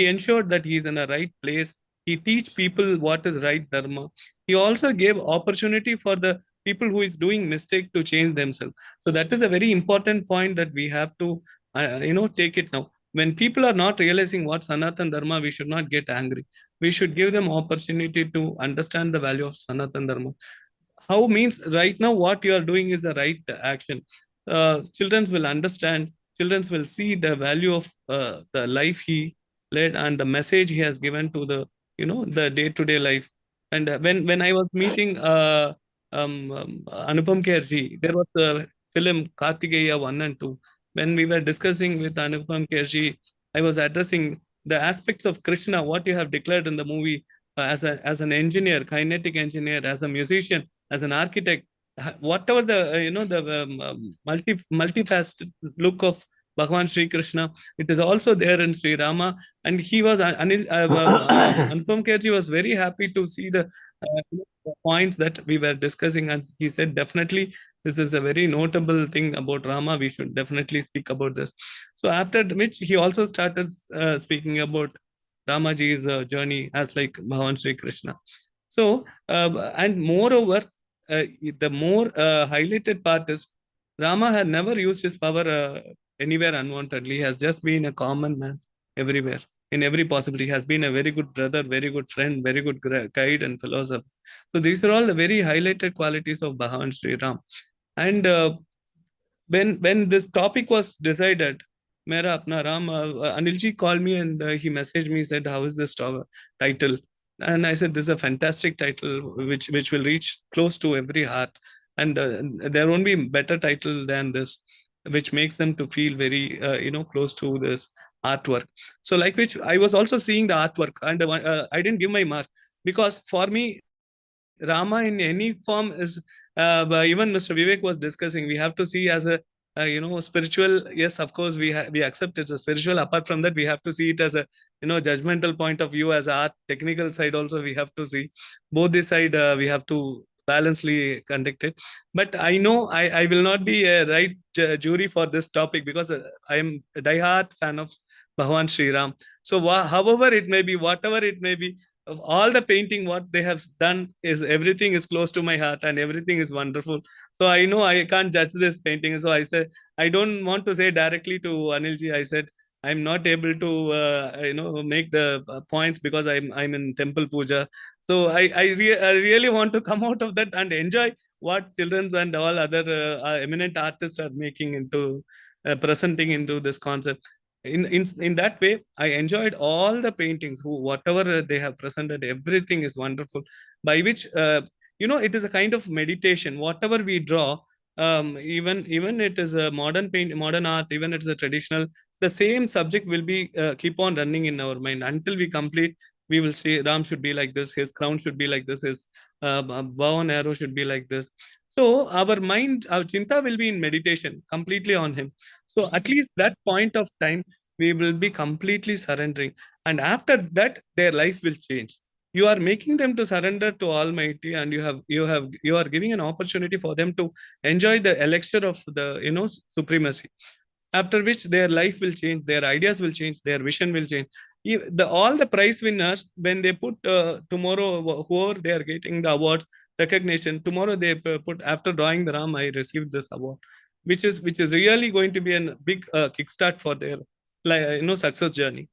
Speaker 5: ensured that he is in a right place. He teach people what is right dharma. He also gave opportunity for the people who is doing mistake to change themselves. So that is a very important point that we have to take it now. When people are not realizing what Sanatan Dharma, we should not get angry. We should give them opportunity to understand the value of Sanatan Dharma. How means right now what you are doing is the right action. Children will understand. Children will see the value of the life he led and the message he has given to the day-to-day life. And when I was meeting Anupam Kher ji, there was a film Kartikeya 1 and 2. When we were discussing with Anupam Kher ji, I was addressing the aspects of Krishna, what you have declared in the movie as an engineer, kinetic engineer, as a musician, as an architect, whatever the multifaceted look of Bhagavan Sri Krishna, it is also there in Sri Rama. And he was Anupam Kher ji was very happy to see the points that we were discussing, and he said definitely this is a very notable thing about Rama. We should definitely speak about this. So after which he also started speaking about Ramaji's journey as like Bhagavan Sri Krishna. So and moreover, the more highlighted part is Rama had never used his power anywhere unwantedly. He has just been a common man everywhere. In every possibility, he has been a very good brother, very good friend, very good guide and philosopher. So these are all the very highlighted qualities of Bhagavan Sri Ram. And when this topic was decided, Mera Apna Ram, Anil ji called me and he messaged me, said, how is this title? And I said, this is a fantastic title which will reach close to every heart. And there won't be a better title than this. which makes them to feel very close to this artwork. So like which I was also seeing the artwork, and I didn't give my mark, because for me Rama in any form is, even Mr. Vivek was discussing, we have to see as a spiritual. Yes, of course we accept it's a spiritual. Apart from that, we have to see it as a judgmental point of view. As art technical side also, we have to see both the side. We have to balancedly conduct it. But I know I will not be a right jury for this topic, because I am a diehard fan of Bhagwan Sri Ram. So however it may be, whatever it may be, of all the painting what they have done, is everything is close to my heart and everything is wonderful. So I know I can't judge this painting. So I said, I don't want to say directly to Anilji. I said, I'm not able to make the points, because I'm in temple puja. So I really want to come out of that and enjoy what children and all other eminent artists are making into presenting into this concept. In that way, I enjoyed all the paintings. Whatever they have presented, everything is wonderful. By which it is a kind of meditation. Whatever we draw, even it is a modern art, even it is a traditional, the same subject will be keep on running in our mind until we complete. We will say Ram should be like this, his crown should be like this, his bow and arrow should be like this. So our mind, our chinta will be in meditation completely on him. So at least that point of time, we will be completely surrendering. And after that, their life will change. You are making them to surrender to Almighty, and you are giving an opportunity for them to enjoy the elixir of the supremacy. After which their life will change, their ideas will change, their vision will change. All the prize winners, when they put tomorrow, whoever they are getting the awards, recognition, tomorrow they put, after drawing the Ram, I received this award, which is really going to be a big kickstart for their success journey.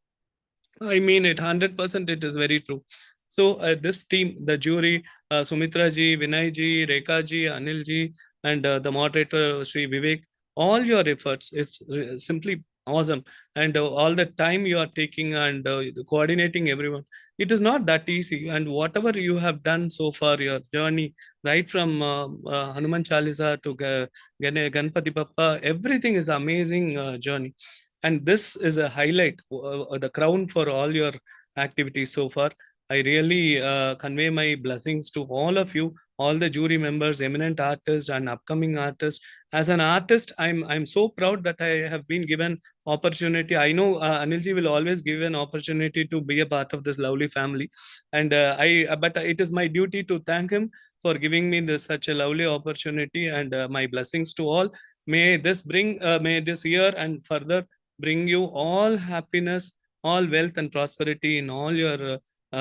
Speaker 5: I mean it 100%. It is very true. So this team, the jury, Sumitra ji, Vinay ji, Rekha ji, Anil ji, and the moderator Sri Vivek, all your efforts, it's simply awesome. And all the time you are taking and coordinating everyone, it is not that easy. And whatever you have done so far, your journey, right from Hanuman Chalisa to Ganpati Bappa, everything is amazing journey. And this is a highlight, the crown for all your activities so far. I really convey my blessings to all of you, all the jury members, eminent artists and upcoming artists. As an artist, I'm so proud that I have been given opportunity. I know Anilji will always give an opportunity to be a part of this lovely family, and but it is my duty to thank him for giving me such a lovely opportunity. And my blessings to all. May this year and further bring you all happiness, all wealth and prosperity in all your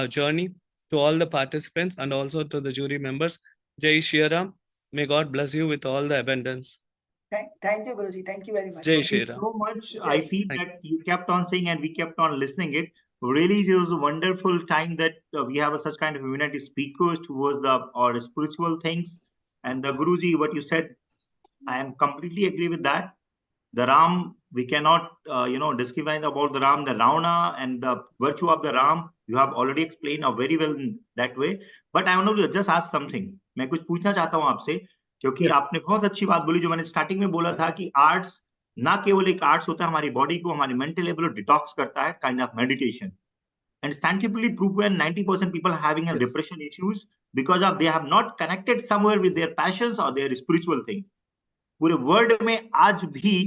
Speaker 5: journey. To all the participants and also to the jury members, Jai Shri Ram. May God bless you with all the abundance.
Speaker 2: Thank you, Guruji. Thank you very much.
Speaker 5: Jai Shri Ram.
Speaker 1: So much. I feel that you kept on saying and we kept on listening it. Really, it was a wonderful time that we have such kind of humanity speakers towards our spiritual things. And the Guruji, what you said, I am completely agree with that. The Ram, we cannot, discriminate about the Ram, the Ravana, and the virtue of the Ram. You have already explained very well in that way. But I want to just ask something. मैं कुछ पूछना चाहता हूँ आपसे, क्योंकि आपने बहुत अच्छी बात बोली जो मैंने स्टार्टिंग में बोला था कि आर्ट्स ना केवल एक आर्ट्स होता है, हमारी बॉडी को, हमारी मेंटल लेवल को डिटॉक्स करता है, kind of meditation. And scientifically proven 90% people having a depression issues because of they have not connected somewhere with their passions or their spiritual things. पूरे वर्ल्ड में आज भी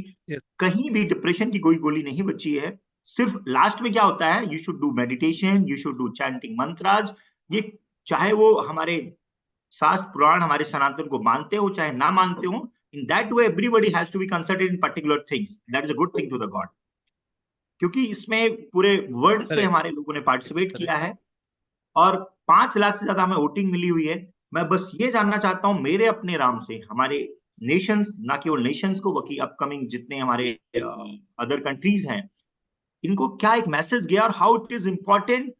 Speaker 1: कहीं भी डिप्रेशन की कोई गोली नहीं बची है. सिर्फ लास्ट में क्या होता है, you should do meditation, you should do chanting mantras. ये चाहे वो हमारे शास्त्र पुराण हमारे सनातन को मानते हो चाहे ना मानते हो, in that way everybody has to be consulted in particular things. That is a good thing to the god, क्योंकि इसमें पूरे वर्ल्ड से हमारे लोगों ने पार्टिसिपेट किया है और 5 लाख से ज्यादा हमें वोटिंग मिली हुई है. मैं बस ये जानना चाहता हूँ मेरे अपने राम से, हमारे नेशंस, ना केवल नेशंस को बल्कि अपकमिंग जितने हमारे अदर कंट्रीज हैं, इनको क्या एक मैसेज गया और how it is important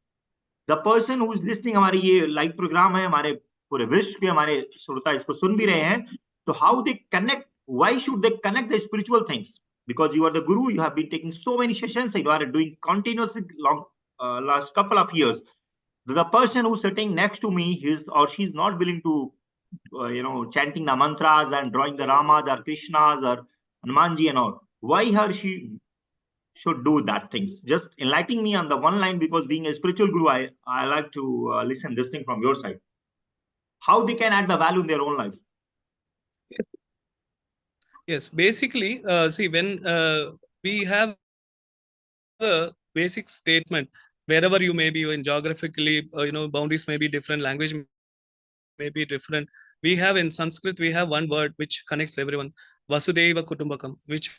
Speaker 1: the person who is listening. हमारे ये लाइव प्रोग्राम है, हमारे पूरे विश्व के हमारे श्रोता इसको सुन भी रहे हैं, तो how they connect, why should they connect the spiritual things, because you are the guru, you have been taking so many sessions, you are doing continuously last couple of years. The person who's sitting next to me, he is or she is not willing to chanting the mantras and drawing the Ramas or Krishnas or Hanuman ji and all. Why her she should do that things? Just enlightening me on the one line, because being a spiritual guru, I like to listen this thing from your side. How they can add the value in their own life?
Speaker 5: Yes, yes. Basically, see, when we have a basic statement, wherever you may be, in geographically, boundaries may be different, language may be different. We have in Sanskrit, we have one word which connects everyone, Vasudeva Kutumbakam, which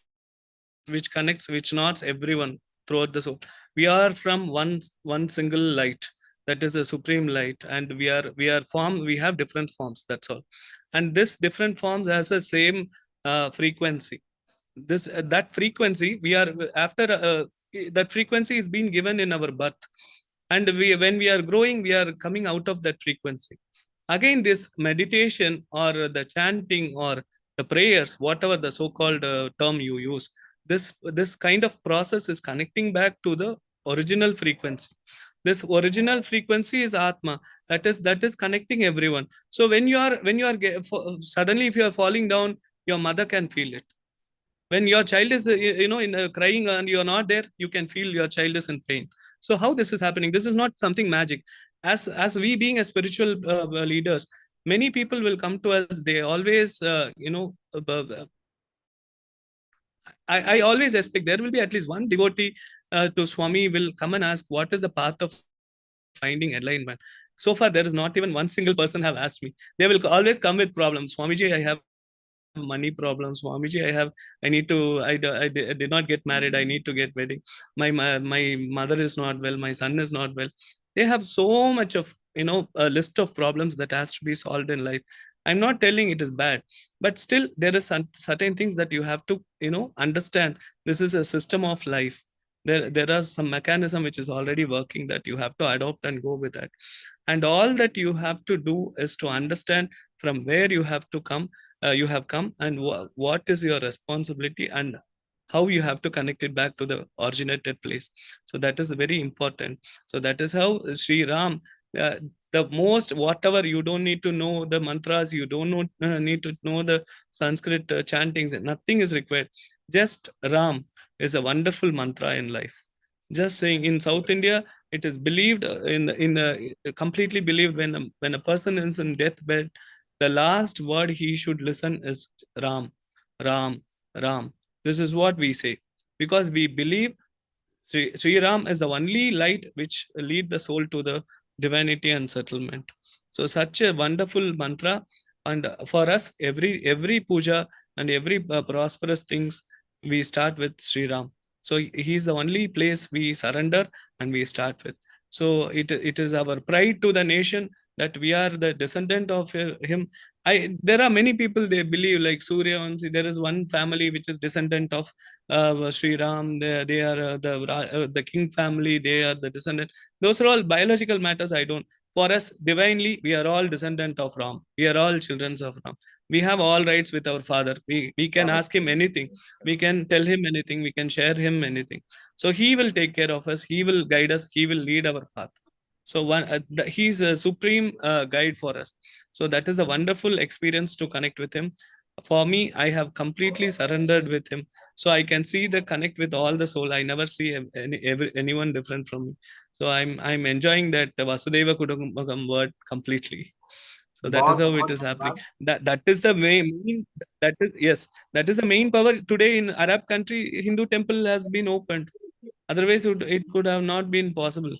Speaker 5: connects, which knots everyone throughout the soul. We are from one single light, that is a supreme light, and we are formed, we have different forms, that's all. And this different forms has the same frequency. This that frequency, we are after that frequency is being given in our birth, and when we are growing, we are coming out of that frequency. Again, this meditation or the chanting or the prayers, whatever the so-called term you use, this kind of process is connecting back to the original frequency. This original frequency is Atma, that is connecting everyone. So when you are suddenly, if you are falling down, your mother can feel it. When your child is in crying and you are not there, you can feel your child is in pain. So how this is happening? This is not something magic. As we being a spiritual leaders, many people will come to us. They always I always expect there will be at least one devotee to Swami will come and ask, what is the path of finding enlightenment? So far, there is not even one single person have asked me. They will always come with problems. Swamiji, I have money problems. Swamiji, I need to, I did not get married. I need to get wedding. My mother is not well. My son is not well. They have so much of, a list of problems that has to be solved in life. I'm not telling it is bad, but still there is certain things that you have to, understand. This is a system of life. There are some mechanism which is already working that you have to adopt and go with that. And all that you have to do is to understand from where you have to come, you have come, and what is your responsibility, and how you have to connect it back to the originated place. So that is very important. So that is how Sri Ram, the most, whatever, you don't need to know the mantras, you don't need to know the Sanskrit chantings, nothing is required. Just Ram is a wonderful mantra in life. Just saying, in South India, it is believed completely believed, when a person is in deathbed, the last word he should listen is Ram, Ram, Ram. This is what we say, because we believe Sri Ram is the only light which lead the soul to the divinity and settlement. So such a wonderful mantra, and for us, every puja and every prosperous things, we start with Sri Ram. So he is the only place we surrender and we start with. So it is our pride to the nation that we are the descendant of him. There are many people, they believe, like Surya Vamsi, there is one family which is descendant of Sri Ram. They are the king family. They are the descendant. Those are all biological matters. I don't. For us, divinely, we are all descendant of Ram. We are all children of Ram. We have all rights with our father. We can ask him anything. We can tell him anything. We can share him anything. So he will take care of us. He will guide us. He will lead our path. So he's a supreme guide for us. So that is a wonderful experience to connect with him. For me, I have completely surrendered with him. So I can see the connect with all the soul. I never see anyone different from me. So I'm enjoying that Vasudeva Kutumbakam word completely. So that is how it is happening. That is the main, that is, yes, that is the main power. Today in Arab country, Hindu temple has been opened. Otherwise, it could have not been possible.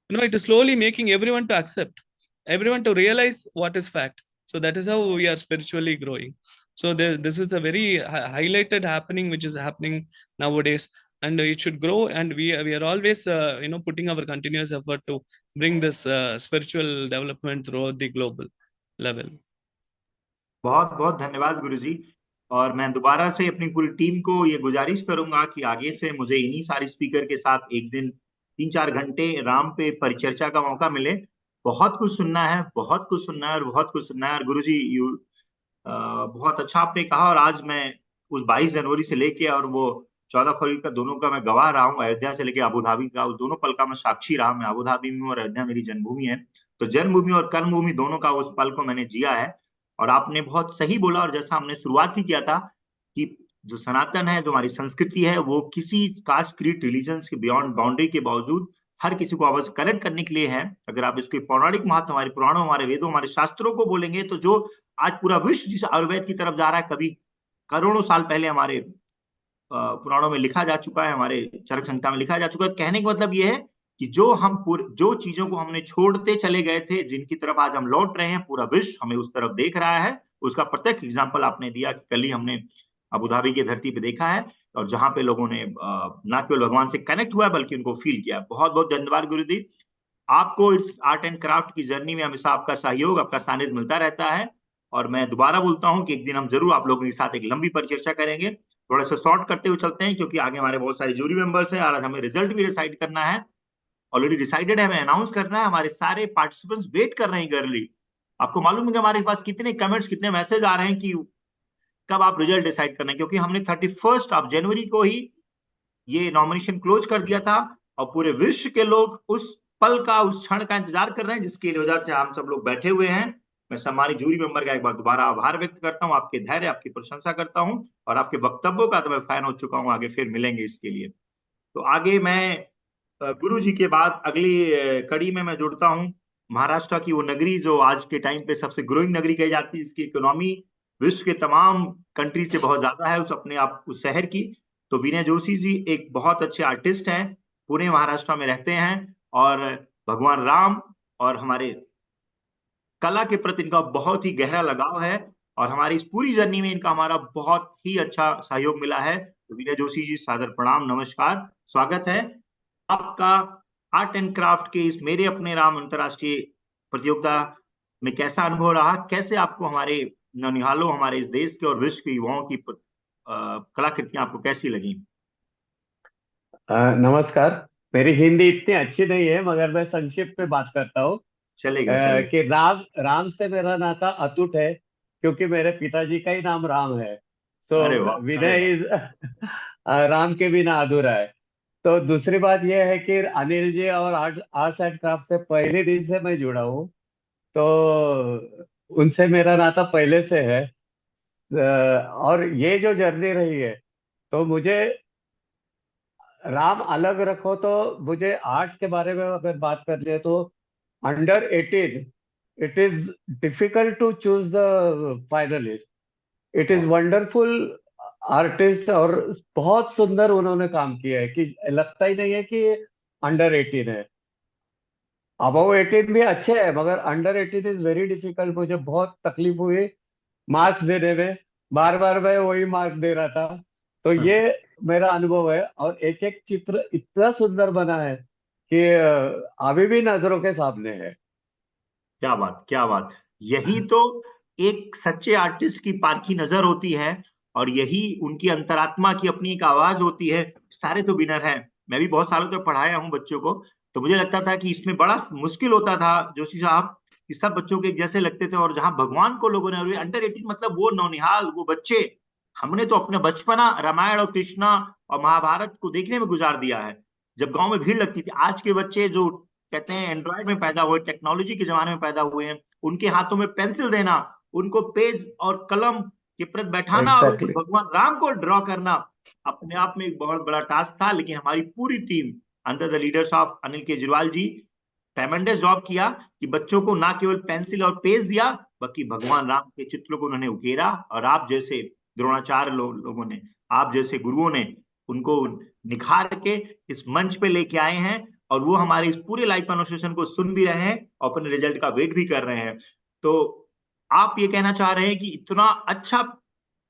Speaker 5: It is slowly making everyone to accept, everyone to realize what is fact. So that is how we are spiritually growing. So this is a very highlighted happening which is happening nowadays, and it should grow. And we are always putting our continuous effort to bring this spiritual development throughout the global level.
Speaker 1: बहुत बहुत धन्यवाद गुरुजी। और मैं दोबारा से अपनी पूरी team को ये गुजारिश करूंगा कि आगे से मुझे इन्हीं सारे स्पीकर के साथ एक दिन 3-4 घंटे राम पे परिचर्चा का मौका मिले। बहुत कुछ सुनना है, बहुत कुछ सुनना है और बहुत कुछ सुनना है। और गुरुजी बहुत अच्छा आपने कहा। और आज मैं उस 22 जनवरी से लेके और वो 14 फरवरी का दोनों का मैं गवाह रहा हूँ। अयोध्या से लेके अबू धाबी का, उस दोनों पल का मैं साक्षी रहा। मैं अबू धाबी में हूँ और अयोध्या मेरी जन्मभूमि है। तो जन्मभूमि और कर्मभूमि दोनों का उस पल को मैंने जिया है। और आपने बहुत सही बोला, और जैसा हमने शुरुआत ही किया था कि जो सनातन है, जो हमारी संस्कृति है, वो किसी कास्ट, क्रीड, रिलीजन के बियॉन्ड बाउंड्री के बावजूद हर किसी को आवाज कनेक्ट करने के लिए है। अगर आप इसके पौराणिक महत्व हमारे पुराणों, हमारे वेदों, हमारे शास्त्रों को बोलेंगे, तो जो आज पूरा विश्व जिस आयुर्वेद की तरफ जा रहा है, कभी करोड़ों साल पहले हमारे पुराणों में लिखा जा चुका है, हमारे चरक संहिता में लिखा जा चुका है। कहने का मतलब ये है कि जो चीजों को हमने छोड़ते चले गए थे, जिनकी तरफ आज हम लौट रहे हैं, पूरा विश्व हमें उस तरफ देख रहा है। उसका प्रत्यक्ष एग्जाम्पल आपने दिया कि कल ही हमने अबू धाबी की धरती पे देखा है, और जहां पे लोगों ने ना केवल भगवान से कनेक्ट हुआ है बल्कि उनको फील किया। बहुत बहुत धन्यवाद गुरुजी, आपको इस आर्ट एंड क्राफ्ट की जर्नी में हमेशा आपका सहयोग, आपका सानिध्य मिलता रहता है। और मैं दोबारा बोलता हूं कि एक दिन हम जरूर आप लोगों के साथ एक लंबी परिचर्चा करेंगे। थोड़ा सा शॉर्ट करते हुए चलते हैं, क्योंकि आगे हमारे बहुत सारे जूरी मेंबर्स हैं और आज हमें रिजल्ट भी डिसाइड करना है। ऑलरेडी डिसाइडेड है, हमें अनाउंस करना है। हमारे सारे पार्टिसिपेंट्स वेट कर रहे हैं गर्ली। आपको मालूम है कि हमारे पास कितने कमेंट्स, कितने मैसेज आ रहे हैं कि कब आप रिजल्ट डिसाइड करना है, क्योंकि हमने 31 ऑफ जनवरी को ही ये नॉमिनेशन क्लोज कर दिया था, और पूरे विश्व के लोग उस पल का, उस क्षण का इंतजार कर रहे हैं, जिसकी वजह से हम सब लोग बैठे हुए हैं। मैं हमारी जूरी मेंबर का एक बार दोबारा आभार व्यक्त करता हूं, आपके धैर्य, आपकी प्रशंसा करता हूं, और आपके वक्तव्यों का तो मैं फैन हो चुका हूं। आगे फिर मिलेंगे इसके लिए। तो आगे मैं गुरु जी के बाद अगली कड़ी में मैं जुड़ता हूं महाराष्ट्र की वो नगरी जो आज के टाइम पे सबसे ग्रोइंग नगरी कही जाती है। इसकी इकोनॉमी विश्व के तमाम कंट्री से बहुत ज्यादा है, उस अपने आप उस शहर की। तो विनय जोशी जी एक बहुत अच्छे आर्टिस्ट हैं, पुणे महाराष्ट्र में रहते हैं, और भगवान राम और हमारे कला के प्रति इनका बहुत ही गहरा लगाव है, और हमारी इस पूरी जर्नी में इनका हमारा बहुत ही अच्छा सहयोग मिला है। तो विनय जोशी जी, सादर प्रणाम, नमस्कार, स्वागत है आपका। आर्ट एंड क्राफ्ट के इस मेरे अपने राम अंतर्राष्ट्रीय प्रतियोगिता में कैसा अनुभव रहा? कैसे आपको हमारे ननिहालों, हमारे इस देश के और विश्व के युवाओं की कलाकृतियां आपको कैसी लगी?
Speaker 6: नमस्कार। मेरी हिंदी इतनी अच्छी नहीं है, मगर मैं संक्षिप्त में बात करता हूँ।
Speaker 1: चलेगा
Speaker 6: कि राम से मेरा नाता अटूट है, क्योंकि मेरे पिताजी का ही नाम राम है। सो
Speaker 1: अरे वाह, अरे
Speaker 6: विनय इज राम के बिना अधूरा है। तो दूसरी बात यह है कि अनिल जी और आर्ट्स एंड क्राफ्ट से पहले दिन से मैं जुड़ा हूँ, तो उनसे मेरा नाता पहले से है। और ये जो जर्नी रही है, तो मुझे राम अलग रखो, तो मुझे आर्ट्स के बारे में अगर बात कर ले तो under 18 it is difficult to choose the finalist. It is wonderful artist, और बहुत सुंदर उन्होंने काम किया है कि लगता ही नहीं है कि अंडर 18 है। अबव 18 भी अच्छे है, मगर अंडर 18 इज वेरी डिफिकल्ट। मुझे बहुत तकलीफ हुई मार्क्स देने में, बार बार मैं वही मार्क दे रहा था। तो ये मेरा अनुभव है, और एक एक चित्र इतना सुंदर बना है कि अभी भी नजरों के सामने है।
Speaker 1: क्या बात, क्या बात। यही तो एक सच्चे आर्टिस्ट की पारखी नजर होती है, और यही उनकी अंतरात्मा की अपनी एक आवाज होती है। सारे तो विनर हैं, मैं भी बहुत सालों तक पढ़ाया हूँ बच्चों को, तो मुझे लगता था कि इसमें बड़ा मुश्किल होता था जोशी साहब, कि सब बच्चों के एक जैसे लगते थे। और जहां भगवान को लोगों ने अंडर 18 मतलब वो नौनिहाल, वो बच्चे, हमने तो अपना बचपना रामायण और कृष्णा और महाभारत को देखने में गुजार दिया है, जब गांव में भीड़ लगती थी। आज के बच्चे जो कहते हैं एंड्रॉयड में पैदा हुए, टेक्नोलॉजी के जमाने में पैदा हुए हैं, उनके हाथों में पेंसिल देना, उनको पेज और कलम के प्रति बैठाना, और उनको भगवान राम को ड्रॉ करना अपने आप में एक बहुत बड़ा टास्क था। लेकिन हमारी पूरी team under the leaders of Anil Kejriwal ji tremendous job किया कि बच्चों को ना केवल पेंसिल और पेज दिया, बल्कि भगवान राम के चित्रों को उन्होंने उकेरा। और आप जैसे द्रोणाचार्य लोगों ने, आप जैसे गुरुओं ने उनको निखार के इस मंच पे लेके आए हैं, और वो हमारे इस पूरे लाइव कॉन्वर्सेशन को सुन भी रहे हैं और अपने रिजल्ट का वेट भी कर रहे हैं। तो आप ये कहना चाह रहे हैं कि इतना अच्छा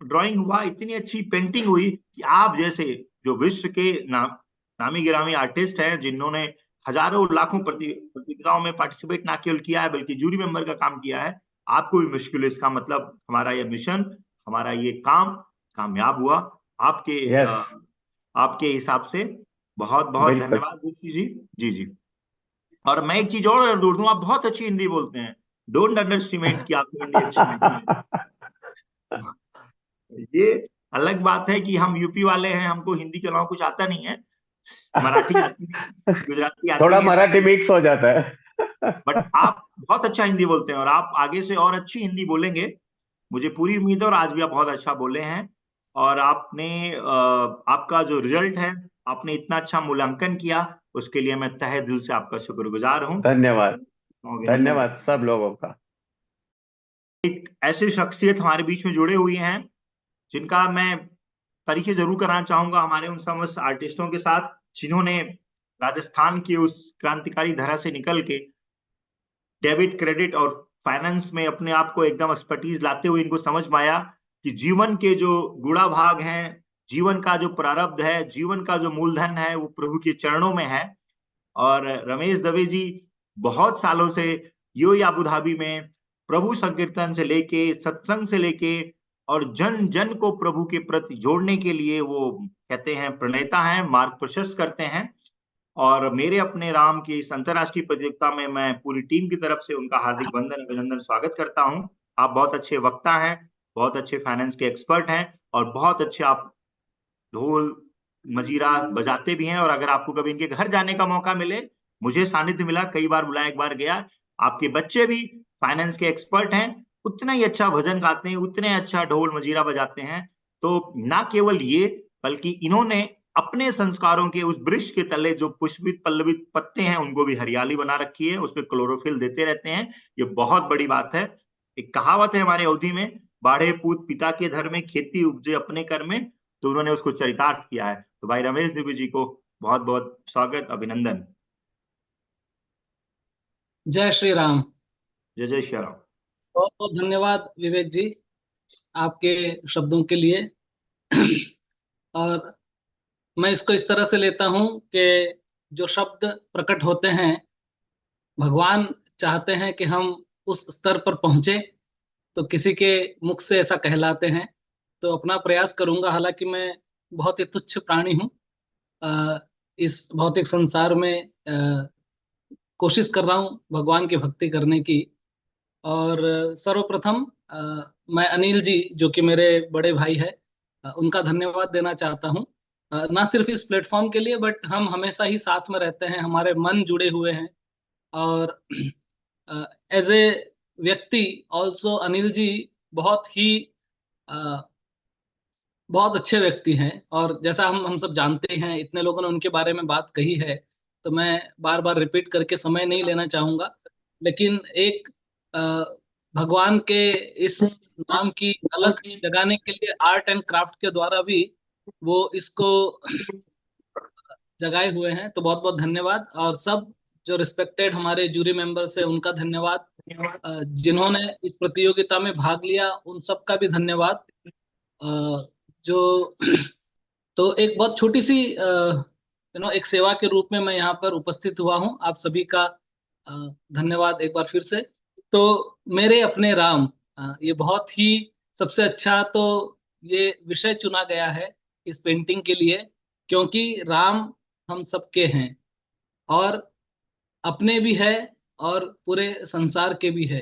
Speaker 1: ड्राइंग हुआ, इतनी अच्छी पेंटिंग हुई, कि आप जैसे जो विश्व के नामी गिरामी आर्टिस्ट हैं, जिन्होंने हजारों लाखों प्रतियोगिताओं में पार्टिसिपेट ना केवल किया है बल्कि जूरी मेंबर का काम किया है, आपको भी मुश्किल है। इसका मतलब हमारा ये मिशन, हमारा ये काम कामयाब हुआ आपके आपके हिसाब से। बहुत बहुत धन्यवाद जोशी जी। जी जी। और मैं एक चीज और जोड़ दूं, आप बहुत अच्छी हिंदी बोलते हैं, डोंट अंडरस्टिमेट कि आपकी हिंदी अच्छी नहीं है। ये अलग बात है कि हम यूपी वाले हैं, हमको हिंदी के अलावा कुछ आता नहीं है, मराठी आती है, गुजराती आती
Speaker 6: थोड़ा
Speaker 1: है,
Speaker 6: मराठी मिक्स हो जाता है।
Speaker 1: बट आप बहुत अच्छा हिंदी बोलते हैं, और आप आगे से और अच्छी हिंदी बोलेंगे, मुझे पूरी उम्मीद है। और आज भी आप बहुत अच्छा बोले हैं। और आपने आपका जो रिजल्ट है, आपने इतना अच्छा मूल्यांकन किया, उसके लिए मैं तहे दिल से आपका शुक्रगुजार हूँ।
Speaker 6: धन्यवाद।
Speaker 1: अभिनंदन।
Speaker 6: धन्यवाद सब लोगों का।
Speaker 1: ऐसी शख्सियत हमारे बीच में जुड़े हुए हैं जिनका मैं परिचय जरूर कराना चाहूंगा हमारे उन समस्त आर्टिस्टों के साथ, जिन्होंने राजस्थान की उस क्रांतिकारी धरा से निकल के डेबिट, क्रेडिट और फाइनेंस में अपने आप को एकदम एक्सपर्टीज लाते हुए इनको समझ में आया कि जीवन के जो गुणा भाग हैं, जीवन का जो प्रारब्ध है, जीवन का जो मूलधन है, वो प्रभु के चरणों में है। और रमेश दवे जी बहुत सालों से यूएई अबू धाबी में प्रभु संकीर्तन से लेके, सत्संग से लेके और जन जन को प्रभु के प्रति जोड़ने के लिए वो कहते हैं प्रणेता हैं, मार्ग प्रशस्त करते हैं। और मेरे अपने राम की इस अंतर्राष्ट्रीय प्रतियोगिता में मैं पूरी टीम की तरफ से उनका हार्दिक वंदन, अभिनंदन, स्वागत करता हूं। आप बहुत अच्छे वक्ता हैं, बहुत अच्छे फाइनेंस के एक्सपर्ट हैं और बहुत अच्छे आप ढोल मजीरा बजाते भी हैं। और अगर आपको कभी इनके घर जाने का मौका मिले, मुझे सानिध्य मिला, कई बार बुलाया, एक बार गया, आपके बच्चे भी फाइनेंस के एक्सपर्ट हैं, उतना ही अच्छा भजन गाते हैं, उतने अच्छा ढोल मजीरा बजाते हैं। तो ना केवल ये, बल्कि इन्होंने अपने संस्कारों के उस वृक्ष के तले जो पुष्पित पल्लवित पत्ते हैं, उनको भी हरियाली बना रखी है, उसमें क्लोरोफिल देते रहते हैं। ये बहुत बड़ी बात है। एक कहावत है हमारे अवधि में, बाढ़े पूत पिता के घर में, खेती उपजे अपने कर में, तो उन्होंने उसको चरितार्थ किया है। तो भाई रमेश दुबे जी को बहुत बहुत स्वागत, अभिनंदन।
Speaker 7: जय श्री राम।
Speaker 1: जय जय श्री राम।
Speaker 7: बहुत बहुत धन्यवाद विवेक जी आपके शब्दों के लिए। और मैं इसको इस तरह से लेता हूं कि जो शब्द प्रकट होते हैं, भगवान चाहते हैं कि हम उस स्तर पर पहुंचे, तो किसी के मुख से ऐसा कहलाते हैं। तो अपना प्रयास करूंगा, हालांकि मैं बहुत ही तुच्छ प्राणी हूं इस भौतिक संसार में। कोशिश कर रहा हूं भगवान की भक्ति करने की। और सर्वप्रथम मैं अनिल जी, जो कि मेरे बड़े भाई है, उनका धन्यवाद देना चाहता हूं। ना सिर्फ इस प्लेटफॉर्म के लिए, बट हम हमेशा ही साथ में रहते हैं, हमारे मन जुड़े हुए हैं। और एज ए व्यक्ति ऑल्सो अनिल जी बहुत ही बहुत अच्छे व्यक्ति हैं। और जैसा हम सब जानते हैं, इतने लोगों ने उनके बारे में बात कही है, तो मैं बार बार रिपीट करके समय नहीं लेना चाहूंगा। लेकिन एक भगवान के इस नाम की अलग जगाने के लिए आर्ट एंड क्राफ्ट के द्वारा भी वो इसको जगाए हुए हैं। तो बहुत बहुत धन्यवाद। और सब जो रिस्पेक्टेड हमारे जूरी मेंबर्स है, उनका धन्यवाद। जिन्होंने इस प्रतियोगिता में भाग लिया, उन सब का भी धन्यवाद। जो तो एक बहुत छोटी सी एक सेवा के रूप में मैं यहाँ पर उपस्थित हुआ हूँ। आप सभी का धन्यवाद एक बार फिर से। तो मेरे अपने राम, ये बहुत ही सबसे अच्छा तो ये विषय चुना गया है इस पेंटिंग के लिए, क्योंकि राम हम सबके हैं और अपने भी है और पूरे संसार के भी है।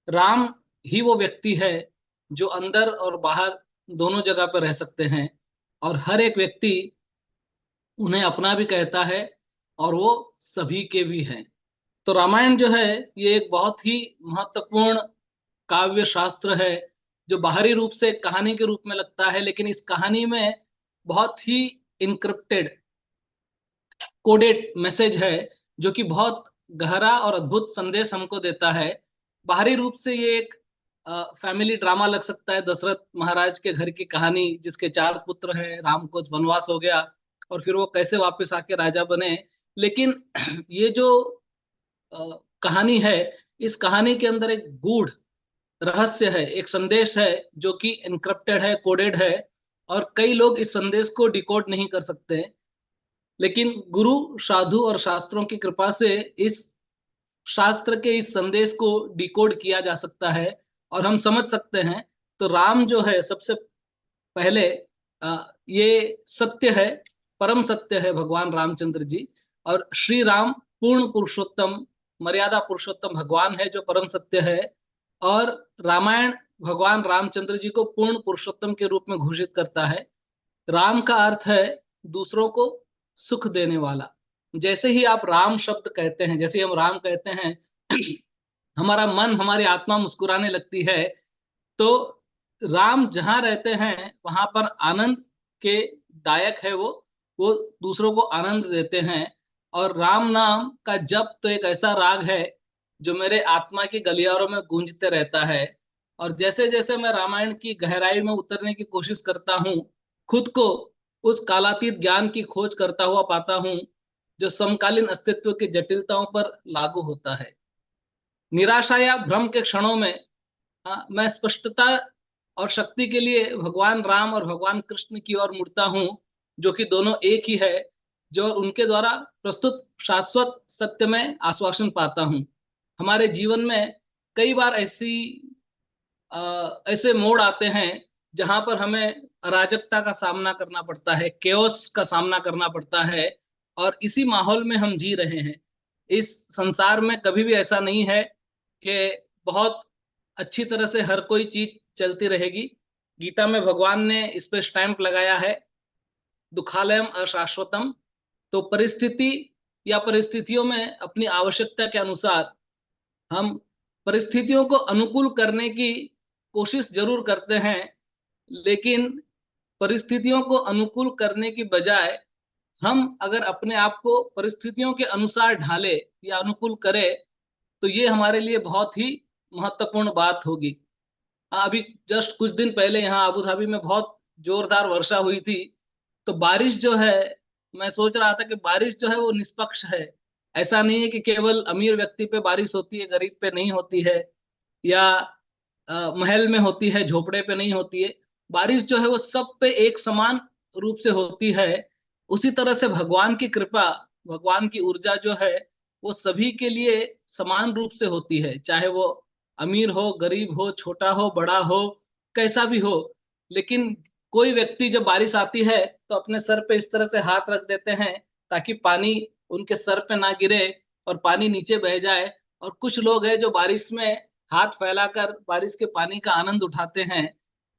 Speaker 7: राम ही वो व्यक्ति है जो अंदर और बाहर दोनों जगह पर रह सकते हैं, और हर एक व्यक्ति उन्हें अपना भी कहता है और वो सभी के भी हैं। तो रामायण जो है, ये एक बहुत ही महत्वपूर्ण काव्य शास्त्र है, जो बाहरी रूप से कहानी के रूप में लगता है, लेकिन इस कहानी में बहुत ही इनक्रिप्टेड कोडेड मैसेज है, जो कि बहुत गहरा और अद्भुत संदेश हमको देता है। बाहरी रूप से ये एक फैमिली ड्रामा लग सकता है, दशरथ महाराज के घर की कहानी, जिसके 4 पुत्र हैं, राम को वनवास हो गया और फिर वो कैसे वापस आके राजा बने। लेकिन ये जो कहानी है, इस कहानी के अंदर एक गूढ़ रहस्य है, एक संदेश है जो कि एनक्रिप्टेड है, कोडेड है, और कई लोग इस संदेश को डिकोड नहीं कर सकते। लेकिन गुरु, साधु और शास्त्रों की कृपा से इस शास्त्र के इस संदेश को डिकोड किया जा सकता है और हम समझ सकते हैं। तो राम जो है, सबसे पहले ये सत्य है, परम सत्य है भगवान रामचंद्र जी। और श्री राम पूर्ण पुरुषोत्तम, मर्यादा पुरुषोत्तम भगवान है, जो परम सत्य है। और रामायण भगवान रामचंद्र जी को पूर्ण पुरुषोत्तम के रूप में घोषित करता है। राम का अर्थ है दूसरों को सुख देने वाला। जैसे ही आप राम शब्द कहते हैं, जैसे ही हम राम कहते हैं, हमारा मन, हमारी आत्मा मुस्कुराने लगती है। तो राम जहां रहते हैं वहां पर आनंद के दायक है, वो दूसरों को आनंद देते हैं। और राम नाम का जप तो एक ऐसा राग है जो मेरे आत्मा की गलियारों में गूंजते रहता है। और जैसे जैसे मैं रामायण की गहराई में उतरने की कोशिश करता हूँ, खुद को उस कालातीत ज्ञान की खोज करता हुआ पाता हूँ जो समकालीन अस्तित्व की जटिलताओं पर लागू होता है। निराशा या भ्रम के क्षणों में मैं स्पष्टता और शक्ति के लिए भगवान राम और भगवान कृष्ण की ओर मुड़ता हूँ, जो कि दोनों एक ही है, जो उनके द्वारा प्रस्तुत शाश्वत सत्य में आश्वासन पाता हूँ। हमारे जीवन में कई बार ऐसे मोड़ आते हैं जहां पर हमें अराजकता का सामना करना पड़ता है, केओस का सामना करना पड़ता है, और इसी माहौल में हम जी रहे हैं। इस संसार में कभी भी ऐसा नहीं है कि बहुत अच्छी तरह से हर कोई चीज चलती रहेगी। गीता में भगवान ने इस पे स्टैंप लगाया है, दुखालयम अशाश्वतम। तो परिस्थिति या परिस्थितियों में अपनी आवश्यकता के अनुसार हम परिस्थितियों को अनुकूल करने की कोशिश जरूर करते हैं, लेकिन परिस्थितियों को अनुकूल करने की बजाय हम अगर अपने आप को परिस्थितियों के अनुसार ढाले या अनुकूल करें तो ये हमारे लिए बहुत ही महत्वपूर्ण बात होगी। अभी जस्ट कुछ दिन पहले यहाँ अबू धाबी में बहुत जोरदार वर्षा हुई थी। तो बारिश जो है, मैं सोच रहा था कि बारिश जो है वो निष्पक्ष है। ऐसा नहीं है कि केवल अमीर व्यक्ति पे बारिश होती है, गरीब पे नहीं होती है, या महल में होती है, झोपड़े पे नहीं होती है। बारिश जो है वो सब पे एक समान रूप से होती है। उसी तरह से भगवान की कृपा, भगवान की ऊर्जा जो है वो सभी के लिए समान रूप से होती है, चाहे वो अमीर हो, गरीब हो, छोटा हो, बड़ा हो, कैसा भी हो। लेकिन कोई व्यक्ति जब बारिश आती है तो अपने सर पे इस तरह से हाथ रख देते हैं ताकि पानी उनके सर पे ना गिरे और पानी नीचे बह जाए। और कुछ लोग हैं जो बारिश में हाथ फैलाकर बारिश के पानी का आनंद उठाते हैं।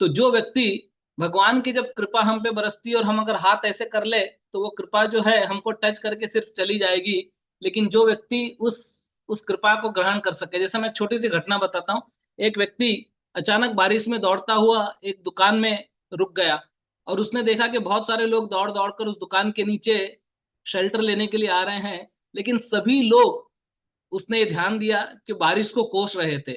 Speaker 7: तो जो व्यक्ति, भगवान की जब कृपा हम पे बरसती है और हम अगर हाथ ऐसे कर ले तो वो कृपा जो है हमको टच करके सिर्फ चली जाएगी। लेकिन जो व्यक्ति उस कृपा को ग्रहण कर सके, जैसे मैं एक छोटी सी घटना बताता हूँ। एक व्यक्ति अचानक बारिश में दौड़ता हुआ एक दुकान में रुक गया और उसने देखा कि बहुत सारे लोग दौड़ दौड़ कर उस दुकान के नीचे शेल्टर लेने के लिए आ रहे हैं, लेकिन सभी लोग, उसने ये ध्यान दिया कि बारिश को कोस रहे थे।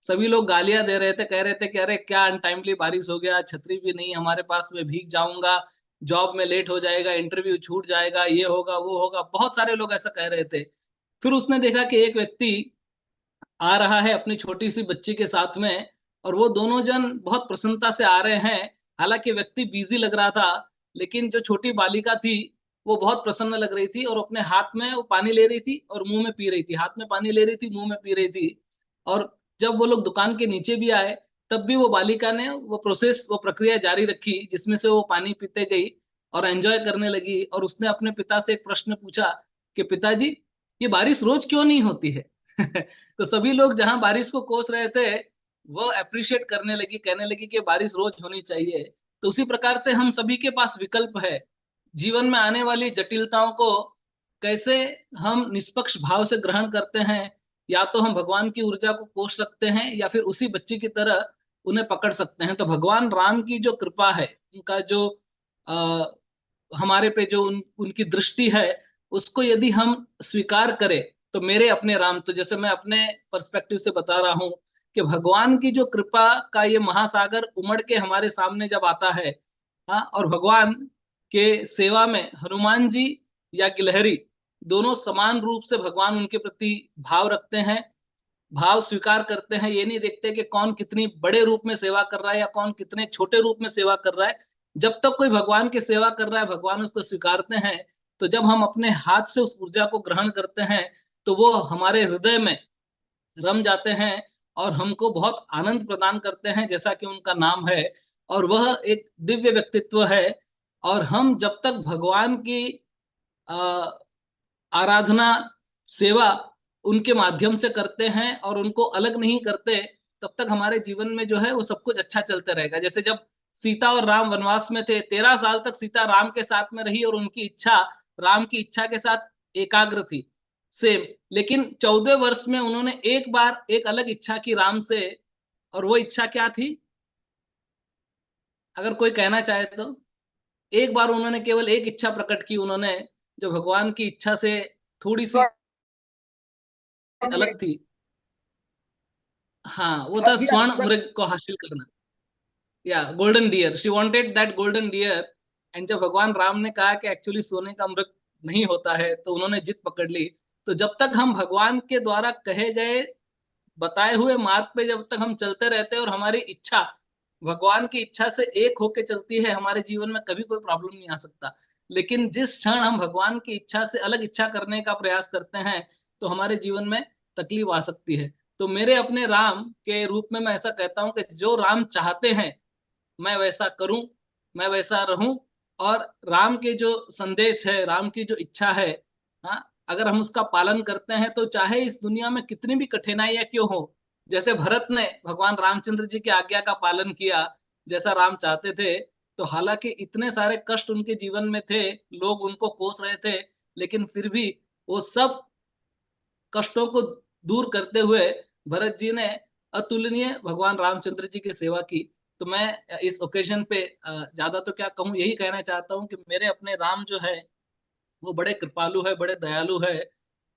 Speaker 7: सभी लोग गालियां दे रहे थे, कह रहे थे कि अरे क्या अनटाइमली बारिश हो गया, छतरी भी नहीं हमारे पास, में भीग जाऊंगा, जॉब में लेट हो जाएगा, इंटरव्यू छूट जाएगा, ये होगा वो होगा। बहुत सारे लोग ऐसा कह रहे थे। फिर उसने देखा कि एक व्यक्ति आ रहा है अपनी छोटी सी बच्ची के साथ में, और वो दोनों जन बहुत प्रसन्नता से आ रहे हैं। हालांकि व्यक्ति बिजी लग रहा था, लेकिन जो छोटी बालिका थी वो बहुत प्रसन्न लग रही थी और अपने हाथ में वो पानी ले रही थी और मुंह में पी रही थी, हाथ में पानी ले रही थी, मुंह में पी रही थी। और जब वो लोग दुकान के नीचे भी आए तब भी वो बालिका ने वो प्रक्रिया जारी रखी जिसमें से वो पानी पीते गई और एंजॉय करने लगी। और उसने अपने पिता से एक प्रश्न पूछा कि पिताजी, ये बारिश रोज क्यों नहीं होती है? तो सभी लोग जहां बारिश को कोस रहे थे वो अप्रिशिएट करने लगी, कहने लगी कि बारिश रोज होनी चाहिए। तो उसी प्रकार से हम सभी के पास विकल्प है। जीवन में आने वाली जटिलताओं को कैसे हम निष्पक्ष भाव से ग्रहण करते हैं, या तो हम भगवान की ऊर्जा को कोस सकते हैं या फिर उसी बच्ची की तरह उन्हें पकड़ सकते हैं। तो भगवान राम की जो कृपा है, उनका जो आ, हमारे पे जो उनकी दृष्टि है, उसको यदि हम स्वीकार करें तो मेरे अपने राम, तो जैसे मैं अपने पर्सपेक्टिव से बता रहा हूँ कि भगवान की जो कृपा का ये महासागर उमड़ के हमारे सामने जब आता है, हाँ, और भगवान के सेवा में हनुमान जी या गिलहरी दोनों समान रूप से भगवान उनके प्रति भाव रखते हैं, भाव स्वीकार करते हैं। ये नहीं देखते कि कौन कितनी बड़े रूप में सेवा कर रहा है या कौन कितने छोटे रूप में सेवा कर रहा है। जब तक कोई भगवान की सेवा कर रहा है भगवान उसको स्वीकारते हैं। तो जब हम अपने हाथ से उस ऊर्जा को ग्रहण करते हैं तो वो हमारे हृदय में रम जाते हैं और हमको बहुत आनंद प्रदान करते हैं, जैसा कि उनका नाम है। और वह एक दिव्य व्यक्तित्व है। और हम जब तक भगवान की आराधना, सेवा उनके माध्यम से करते हैं और उनको अलग नहीं करते, तब तक हमारे जीवन में जो है वो सब कुछ अच्छा चलते रहेगा। जैसे जब सीता और राम वनवास में थे, 13 साल तक सीता राम के साथ में रही और उनकी इच्छा राम की इच्छा के साथ एकाग्र थी, सेम। लेकिन 14 वर्ष में उन्होंने एक बार एक अलग इच्छा की राम से, और वो इच्छा क्या थी? अगर कोई कहना चाहे तो एक बार उन्होंने केवल एक इच्छा प्रकट की, उन्होंने जो भगवान की इच्छा से थोड़ी सी अलग थी। हाँ, वो था स्वर्ण मृग को हासिल करना, या golden deer. She wanted that golden deer. And जब भगवान राम ने कहा कि एक्चुअली सोने का मृग नहीं होता है, तो उन्होंने जिद पकड़ ली। तो जब तक हम भगवान के द्वारा कहे गए बताए हुए मार्ग पे जब तक हम चलते रहते हैं और हमारी इच्छा भगवान की इच्छा से एक होके चलती है, हमारे जीवन में कभी कोई प्रॉब्लम नहीं आ सकता। लेकिन जिस क्षण हम भगवान की इच्छा से अलग इच्छा करने का प्रयास करते हैं, तो हमारे जीवन में तकलीफ आ सकती है। तो मेरे अपने राम के रूप में मैं ऐसा कहता हूं कि जो राम चाहते हैं मैं वैसा करूं, मैं वैसा रहूं। और राम के जो संदेश है, राम की जो इच्छा है, हाँ, अगर हम उसका पालन करते हैं तो चाहे इस दुनिया में कितनी भी कठिनाइयां क्यों हो, जैसे भरत ने भगवान रामचंद्र जी की आज्ञा का पालन किया जैसा राम चाहते थे, तो हालांकि इतने सारे कष्ट उनके जीवन में थे, लोग उनको कोस रहे थे, लेकिन फिर भी वो सब कष्टों को दूर करते हुए भरत जी ने अतुलनीय भगवान रामचंद्र जी की सेवा की। तो मैं इस ओकेजन पे ज्यादा तो क्या कहूँ, यही कहना चाहता हूँ कि मेरे अपने राम जो है वो बड़े कृपालु है, बड़े दयालु है।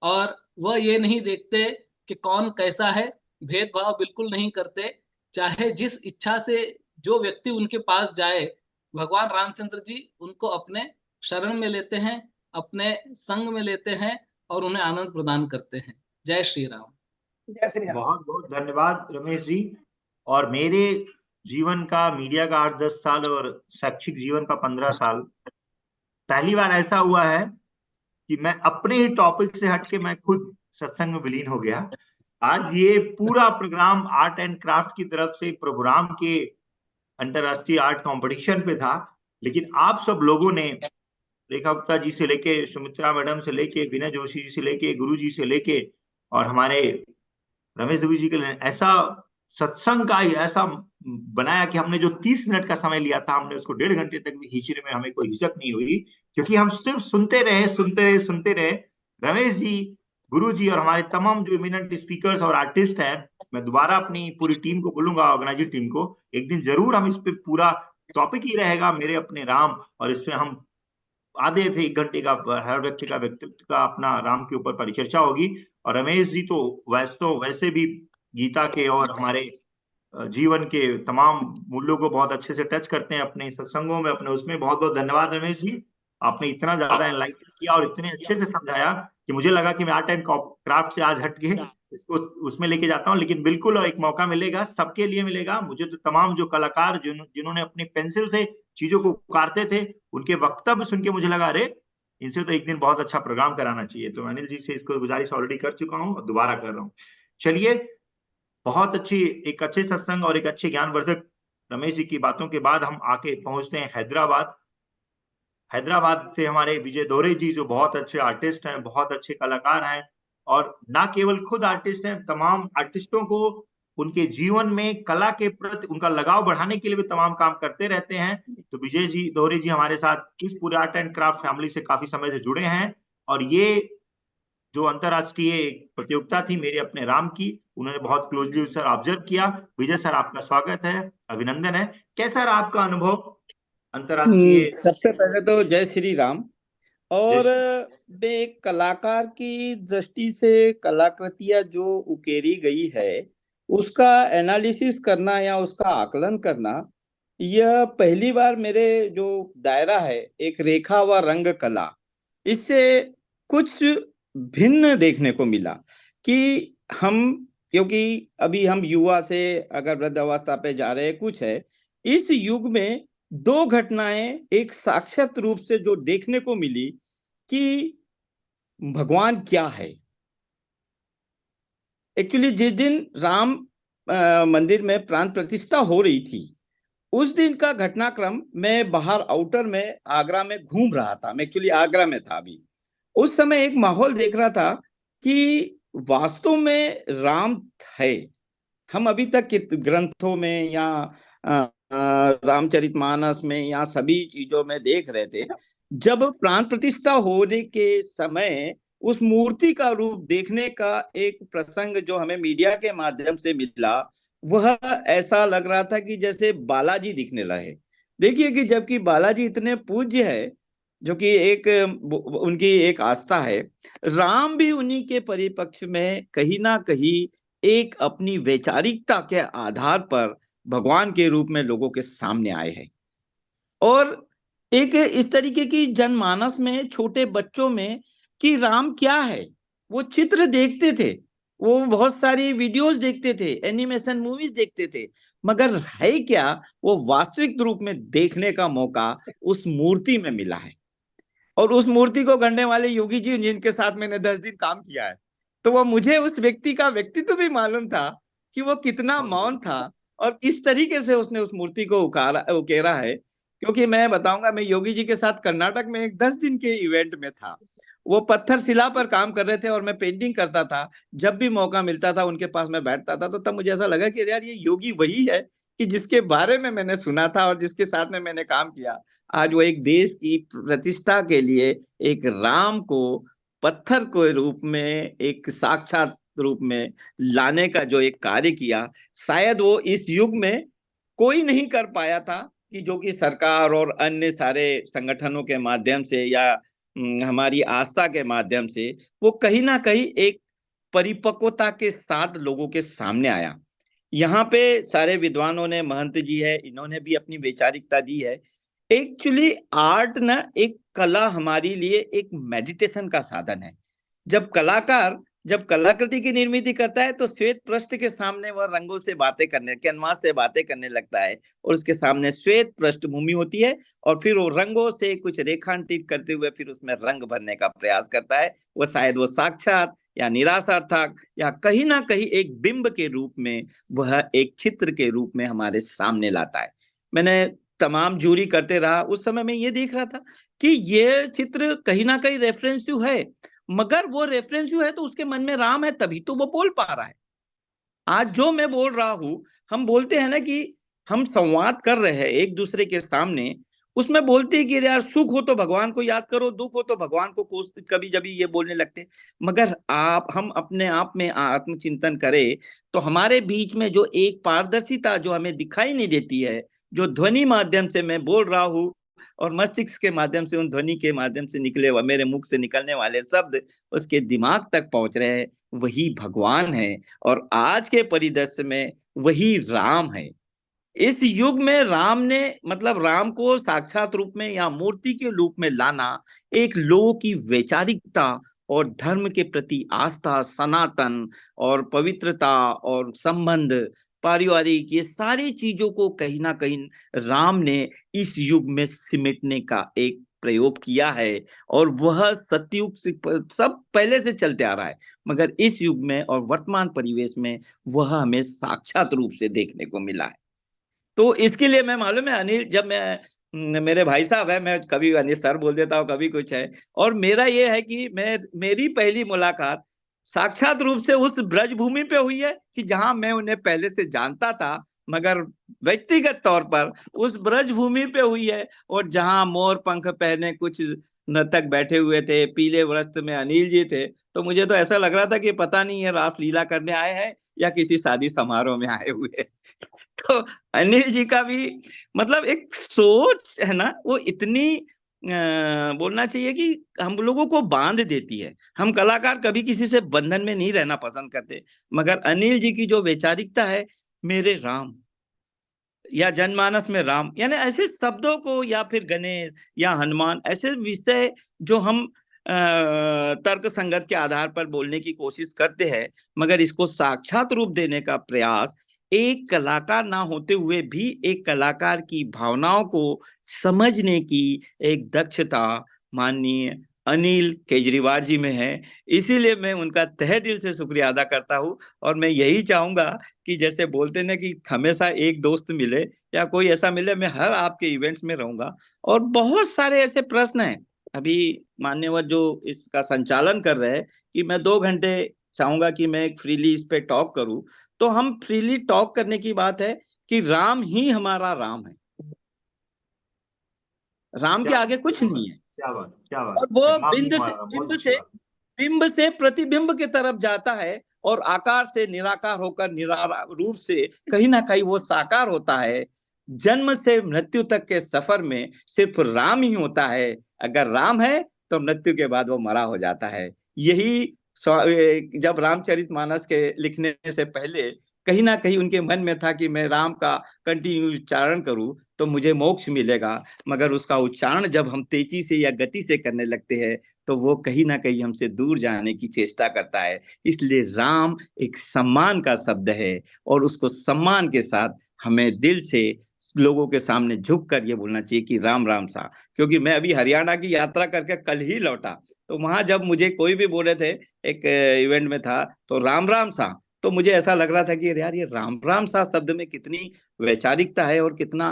Speaker 7: और वह ये नहीं देखते कि कौन कैसा है, भेदभाव बिल्कुल नहीं करते। चाहे जिस इच्छा से जो व्यक्ति उनके पास जाए, भगवान रामचंद्र जी उनको अपने शरण में लेते हैं, अपने संग में लेते हैं और उन्हें आनंद प्रदान करते हैं। जय श्री राम।
Speaker 2: जय श्री राम।
Speaker 1: बहुत बहुत धन्यवाद रमेश जी। और मेरे जीवन का, मीडिया का 8-10 साल और शैक्षिक जीवन का 15 साल, पहली बार ऐसा हुआ है कि मैं अपने ही टॉपिक से हटके मैं खुद सत्संग में विलीन हो गया। आज ये पूरा प्रोग्राम आर्ट एंड क्राफ्ट की तरफ से प्रोग्राम के अंतरराष्ट्रीय आर्ट कंपटीशन पे था, लेकिन आप सब लोगों ने, रेखा गुप्ता जी से लेके, सुमित्रा मैडम से लेके, विनय जोशी जी से लेके, गुरु जी से लेके, और हमारे रमेश दुबे जी के लिए ऐसा सत्संग का ही ऐसा बनाया कि हमने जो 30 मिनट का समय लिया था, हमने उसको 1.5 घंटे तक भी खींचने में हमें कोई हिचक नहीं हुई, क्योंकि हम सिर्फ सुनते रहे सुनते रहे सुनते रहे। रमेश जी, गुरु जी और हमारे तमाम जो इमिनेंट स्पीकर्स और आर्टिस्ट हैं, मैं दोबारा अपनी पूरी टीम को बोलूंगा, ऑर्गेनाइजिंग टीम को, एक दिन जरूर हम इस पे, पूरा टॉपिक ही रहेगा मेरे अपने राम, और इसमें हम आधे से 1 घंटे का हर व्यक्ति का व्यक्तित्व का अपना राम के ऊपर परिचर्चा होगी। और रमेश जी तो वैसे भी गीता के और हमारे जीवन के तमाम मूल्यों को बहुत अच्छे से टच करते हैं अपने सत्संगों में, अपने उसमें। बहुत बहुत धन्यवाद रमेश जी, आपने इतना ज्यादा एनलाइटन किया और इतने अच्छे से समझाया कि मुझे लगा कि मैं आर्ट एंड क्राफ्ट से आज हट के इसको उसमें लेके जाता हूँ। लेकिन बिल्कुल एक मौका मिलेगा, सबके लिए मिलेगा। मुझे तो तमाम जो कलाकार जिन्होंने अपने पेंसिल से चीजों को उकारते थे, उनके वक्तव्य सुन के मुझे लगा, अरे इनसे तो एक दिन बहुत अच्छा प्रोग्राम कराना चाहिए। तो अनिल जी से इसको गुजारिश ऑलरेडी कर चुका हूँ और दोबारा कर रहा हूँ। चलिए, बहुत अच्छी, एक अच्छे सत्संग और एक अच्छे ज्ञानवर्धक रमेश जी की बातों के बाद हम आके पहुंचते हैं हैदराबाद। हैदराबाद से हमारे विजय दोहरे जी, जो बहुत अच्छे आर्टिस्ट हैं, बहुत अच्छे कलाकार हैं, और ना केवल खुद आर्टिस्ट हैं, तमाम आर्टिस्टों को उनके जीवन में कला के प्रति उनका लगाव बढ़ाने के लिए भी तमाम काम करते रहते हैं। तो विजय जी दोहरे जी हमारे साथ इस पूरे आर्ट एंड क्राफ्ट फैमिली से काफी समय से जुड़े हैं, और ये जो अंतरराष्ट्रीय प्रतियोगिता थी मेरे अपने राम की, उन्होंने बहुत क्लोजली सर ऑब्जर्व किया। विजय सर, आपका स्वागत है, अभिनंदन है। कैसा रहा आपका अनुभव अंतरराष्ट्रीय?
Speaker 8: सबसे पहले तो जय श्री राम। और
Speaker 1: जय
Speaker 8: एक कलाकार की दृष्टि से कलाकृतियां जो उकेरी गई है, उसका एनालिसिस करना या उसका आकलन करना, यह पहली बार मेरे जो दायरा है एक रेखा व रंग कला, इससे कुछ भिन्न देखने को मिला। कि हम, क्योंकि अभी हम युवा से अगर वृद्धावस्था पे जा रहे हैं, कुछ है इस युग में 2 घटनाएं एक साक्षात रूप से जो देखने को मिली कि भगवान क्या है। एक्चुअली जिस दिन राम मंदिर में प्राण प्रतिष्ठा हो रही थी, उस दिन का घटनाक्रम, मैं बाहर आउटर में आगरा में घूम रहा था। मैं एक्चुअली आगरा में था अभी। उस समय एक माहौल देख रहा था कि वास्तव में राम है। हम अभी तक ग्रंथों में या रामचरितमानस में या सभी चीजों में देख रहे थे। जब प्राण प्रतिष्ठा होने के समय उस मूर्ति का रूप देखने का एक प्रसंग जो हमें मीडिया के माध्यम से मिला, वह ऐसा लग रहा था कि जैसे बालाजी दिखने लगे। देखिए कि जबकि बालाजी इतने पूज्य है, जो कि एक उनकी एक आस्था है, राम भी उन्हीं के परिपक्ष में कहीं ना कहीं एक अपनी वैचारिकता के आधार पर भगवान के रूप में लोगों के सामने आए हैं। और एक इस तरीके की जनमानस में, छोटे बच्चों में, कि राम क्या है, वो चित्र देखते थे, वो बहुत सारी वीडियोस देखते थे, एनिमेशन मूवीज देखते थे, मगर है क्या, वो वास्तविक रूप में देखने का मौका उस मूर्ति में मिला है। और उस मूर्ति को गढ़ने वाले योगी जी, जिनके साथ मैंने 10 दिन काम किया है, तो वो मुझे उस व्यक्ति का व्यक्तित्व भी मालूम था कि वो कितना मौन था और किस तरीके से उसने उस मूर्ति को उकेरा है। क्योंकि मैं बताऊंगा, मैं योगी जी के साथ कर्नाटक में एक 10 दिन के इवेंट में था। वो पत्थर शिला पर काम कर रहे थे और मैं पेंटिंग करता था। जब भी मौका मिलता था उनके पास मैं बैठता था, तो तब मुझे ऐसा लगा कि यार ये योगी वही है कि जिसके बारे में मैंने सुना था और जिसके साथ में मैंने काम किया। आज वो एक देश की प्रतिष्ठा के लिए एक राम को पत्थर के रूप में, एक साक्षात रूप में लाने का जो एक कार्य किया, शायद वो इस युग में कोई नहीं कर पाया था, कि जो कि सरकार और अन्य सारे संगठनों के माध्यम से या हमारी आस्था के माध्यम से वो कहीं ना कहीं एक परिपक्वता के साथ लोगों के सामने आया। यहाँ पे सारे विद्वानों ने, महंत जी है, इन्होंने भी अपनी वैचारिकता दी है। एक्चुअली आर्ट ना एक कला हमारे लिए एक मेडिटेशन का साधन है। जब कलाकृति की निर्मित करता है तो श्वेत पृष्ठ के सामने वह रंगों से बातें करने, कैनवास से बातें करने लगता है, और उसके सामने श्वेत पृष्ठभूमि होती है, और फिर वो रंगों से कुछ रेखांकित करते हुए फिर उसमें रंग भरने का प्रयास करता है। वो शायद वो साक्षात या निराशार्थक या कहीं ना कहीं एक बिंब के रूप में, वह एक चित्र के रूप में हमारे सामने लाता है। मैंने तमाम जूरी करते रहा, उस समय में ये देख रहा था कि ये चित्र कहीं ना कहीं रेफरेंस जो है, मगर वो रेफरेंस जो है तो उसके मन में राम है, तभी तो वो बोल पा रहा है। आज जो मैं बोल रहा हूं, हम बोलते हैं ना कि हम संवाद कर रहे हैं एक दूसरे के सामने, उसमें बोलते हैं कि यार सुख हो तो भगवान को याद करो, दुख हो तो भगवान को कभी जभी ये बोलने लगते। मगर हम अपने आप में आत्मचिंतन करें तो हमारे बीच में जो एक पारदर्शिता जो हमें दिखाई नहीं देती है, जो ध्वनि माध्यम से मैं बोल रहा हूँ और मस्तिष्क के माध्यम से, उन ध्वनि के माध्यम से निकले, मेरे मुख से निकलने वाले शब्द उसके दिमाग तक पहुंच रहे हैं, वही भगवान है। और आज के परिदृश्य में वही राम है। इस युग में राम ने, मतलब राम को साक्षात रूप में या मूर्ति के रूप में लाना, एक लोगों की वैचारिकता और धर्म के प्रति आस्था, सनातन और पवित्रता और संबंध, पारिवारिक, ये सारी चीजों को कहीं ना कहीं राम ने इस युग में सिमटने का एक प्रयोग किया है। और वह सतयुग से सब पहले से चलते आ रहा है, मगर इस युग में और वर्तमान परिवेश में वह हमें साक्षात रूप से देखने को मिला है। तो इसके लिए मैं, मालूम है अनिल, जब मैं, मेरे भाई साहब है, मैं कभी अनिल सर बोल देता हूँ, कभी कुछ है, और मेरा ये है कि मेरी पहली मुलाकात साक्षात रूप से उस ब्रजभूमि पे हुई है कि जहां मैं उन्हें पहले से जानता था, मगर व्यक्तिगत तौर पर उस ब्रजभूमि पे हुई है, और जहां मोर पंख पहने कुछ नर्तक बैठे हुए थे, पीले वस्त्र में अनिल जी थे, तो मुझे तो ऐसा लग रहा था कि पता नहीं है रास लीला करने आए हैं या किसी शादी समारोह में आए हुए। तो अनिल जी का भी मतलब एक सोच है ना, वो इतनी बोलना चाहिए कि हम लोगों को बांध देती है। हम कलाकार कभी किसी से बंधन में नहीं रहना पसंद करते, मगर अनिल जी की जो वैचारिकता है, मेरे राम या जनमानस में राम, यानी ऐसे शब्दों को, या फिर गणेश या हनुमान, ऐसे विषय जो हम तर्क संगत के आधार पर बोलने की कोशिश करते हैं, मगर इसको साक्षात रूप देने का प्रयास एक कलाकार ना होते हुए भी एक कलाकार की भावनाओं को समझने की एक दक्षता माननीय अनिल केजरीवाल जी में है। इसीलिए मैं उनका तहे दिल से शुक्रिया अदा करता हूँ। और मैं यही चाहूंगा कि जैसे बोलते ना कि हमेशा एक दोस्त मिले या कोई ऐसा मिले, मैं हर आपके इवेंट्स में रहूंगा। और बहुत सारे ऐसे प्रश्न हैं, अभी मान्यवर जो इसका संचालन कर रहे हैं, कि मैं 2 घंटे चाहूंगा कि मैं फ्रीली इस पे टॉक करूं, तो हम फ्रीली टॉक करने की बात है कि राम ही हमारा राम है, राम के आगे कुछ नहीं है।
Speaker 1: क्या बात, क्या बात।
Speaker 8: और वो
Speaker 1: राम ही हमारा, बहुत अच्छी बात।
Speaker 8: बिंब से प्रतिबिंब की तरफ जाता है, और आकार से निराकार होकर निराकार रूप से कहीं ना कहीं वो साकार होता है। जन्म से मृत्यु तक के सफर में सिर्फ राम ही होता है। अगर राम है तो मृत्यु के बाद वो मरा हो जाता है। यही जब रामचरितमानस के लिखने से पहले कहीं ना कहीं उनके मन में था कि मैं राम का कंटिन्यू उच्चारण करूं तो मुझे मोक्ष मिलेगा, मगर उसका उच्चारण जब हम तेजी से या गति से करने लगते हैं तो वो कहीं ना कहीं हमसे दूर जाने की चेष्टा करता है। इसलिए राम एक सम्मान का शब्द है और उसको सम्मान के साथ हमें दिल से लोगों के सामने झुक कर ये बोलना चाहिए कि राम राम सा। क्योंकि मैं अभी हरियाणा की यात्रा करके कल ही लौटा, तो वहां जब मुझे कोई भी बोले थे, एक इवेंट में था, तो राम राम सा, तो मुझे ऐसा लग रहा था कि यार ये राम राम सा शब्द में कितनी वैचारिकता है और कितना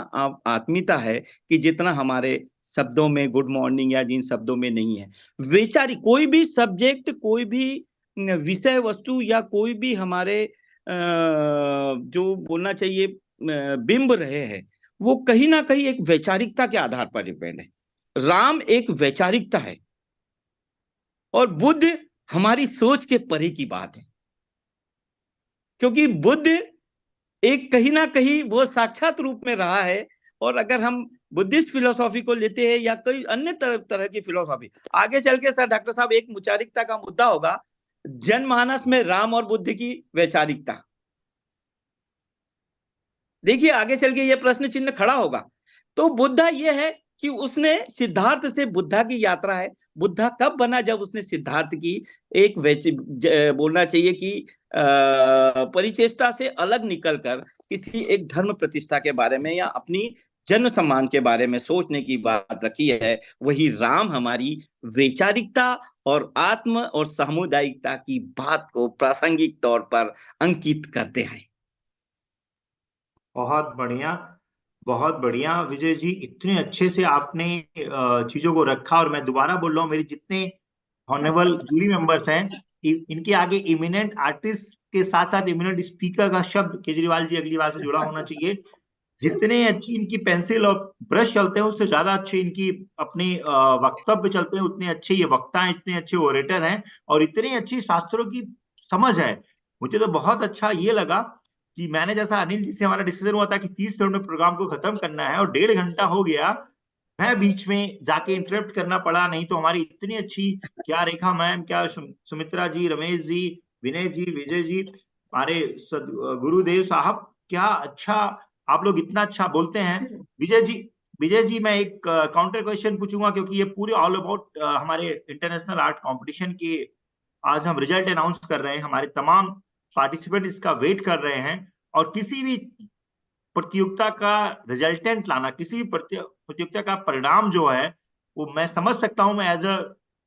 Speaker 8: आत्मीयता है कि जितना हमारे शब्दों में गुड मॉर्निंग या जिन शब्दों में नहीं है। वैचारिक कोई भी सब्जेक्ट, कोई भी विषय वस्तु या कोई भी हमारे जो बोलना चाहिए बिंब रहे हैं वो कहीं ना कहीं एक वैचारिकता के आधार पर डिपेंड है। राम एक वैचारिकता है और बुद्ध हमारी सोच के परे की बात है, क्योंकि बुद्ध एक कहीं ना कहीं वो साक्षात रूप में रहा है। और अगर हम बुद्धिस्ट फिलोसॉफी को लेते हैं या कोई अन्य तरह की फिलोसॉफी, आगे चल के सर डॉक्टर साहब एक वैचारिकता का मुद्दा होगा जनमानस में राम और बुद्ध की वैचारिकता। देखिए आगे चल के ये प्रश्न चिन्ह खड़ा होगा। तो बुद्धा ये है कि उसने सिद्धार्थ से बुद्धा की यात्रा है। बुद्धा कब बना? जब उसने सिद्धार्थ की एक बोलना चाहिए कि परिचेष्टा से अलग निकलकर किसी एक धर्म प्रतिष्ठा के बारे में या अपनी जन सम्मान के बारे में सोचने की बात रखी है। वही राम हमारी वैचारिकता और आत्म और सामुदायिकता की बात को प्रासंगिक तौर पर अंकित करते हैं।
Speaker 1: बहुत बढ़िया, बहुत बढ़िया विजय जी, इतने अच्छे से आपने चीजों को रखा। और मैं दोबारा बोल रहा हूँ, मेरे जितने ऑनरेबल जूरी मेंबर्स हैं इनके आगे इमिनेंट आर्टिस्ट के साथ साथ इमिनेंट स्पीकर का शब्द केजरीवाल जी अगली बार से जुड़ा होना चाहिए। जितने अच्छी इनकी पेंसिल और ब्रश चलते हैं उससे ज्यादा अच्छे इनकी अपनी वक्तव्य चलते हैं, उतने अच्छे ये वक्ता हैं, इतने अच्छे ओरेटर हैं और इतनी अच्छी शास्त्रों की समझ है। मुझे तो बहुत अच्छा ये लगा कि मैंने जैसा अनिल जी से हमारा डिस्कशन हुआ था कि 30 मिनट में प्रोग्राम को खत्म करना है और 1.5 घंटा हो गया, मैं बीच में जाके इंटरप्ट करना पड़ा। नहीं तो हमारी इतनी अच्छी, क्या रेखा मैम, क्या सुमित्रा जी, रमेश जी, विनय जी, विजय जी, हमारे गुरुदेव साहब, क्या अच्छा आप लोग इतना अच्छा बोलते हैं। विजय जी मैं एक काउंटर क्वेश्चन पूछूंगा, क्योंकि ये पूरे ऑल अबाउट हमारे इंटरनेशनल आर्ट कंपटीशन के आज हम रिजल्ट अनाउंस कर रहे हैं। हमारे तमाम पार्टिसिपेंट इसका वेट कर रहे हैं और किसी भी प्रतियोगिता का रिजल्टेंट लाना, किसी भी प्रतियोगिता का परिणाम जो है वो मैं समझ सकता हूं। मैं एज अ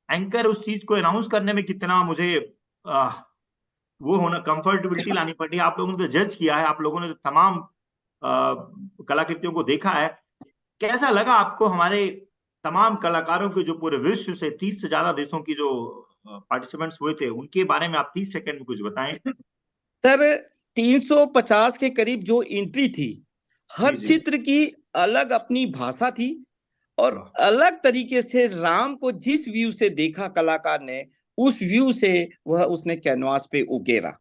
Speaker 1: एंकर उस चीज को अनाउंस करने में कितना मुझे वो होना, कंफर्टेबिलिटी लानी पड़ी। आप लोगों ने तो जज किया है, आप लोगों ने तो तमाम कलाकृतियों को देखा है। कैसा लगा आपको हमारे तमाम कलाकारों के जो पूरे विश्व से 30 से ज्यादा देशों की जो पार्टिसिपेंट्स हुए थे उनके बारे में आप 30 सेकंड में कुछ बताएं।
Speaker 8: सर 350 के करीब जो एंट्री थी, हर चित्र की अलग अपनी भाषा थी और अलग तरीके से राम को जिस व्यू से देखा कलाकार ने, उस व्यू से वह उसने कैनवास पे उकेरा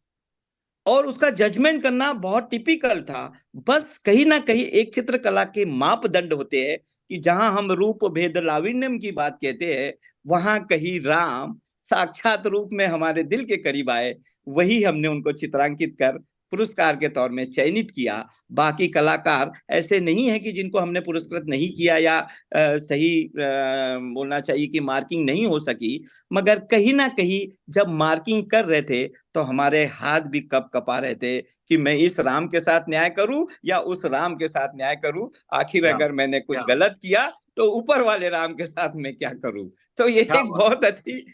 Speaker 8: और उसका जजमेंट करना बहुत टिपिकल था। बस कहीं ना कहीं एक चित्रकला के मापदंड होते हैं कि जहां हम रूप भेद लावण्यम की बात कहते हैं, वहां कहीं राम साक्षात रूप में हमारे दिल के करीब आए। वही हमने उनको चित्रांकित कर पुरस्कार के तौर में चयनित किया। बाकी कलाकार ऐसे नहीं है कि जिनको हमने पुरस्कृत नहीं किया या सही बोलना चाहिए कि मार्किंग नहीं हो सकी, मगर कहीं ना कहीं जब मार्किंग कर रहे थे तो हमारे हाथ भी कप कपा रहे थे कि मैं इस राम के साथ न्याय करूं या उस राम के साथ न्याय करूं। आखिर अगर मैंने कुछ गलत किया तो ऊपर वाले राम के साथ मैं क्या करूं। तो ये एक बहुत अच्छी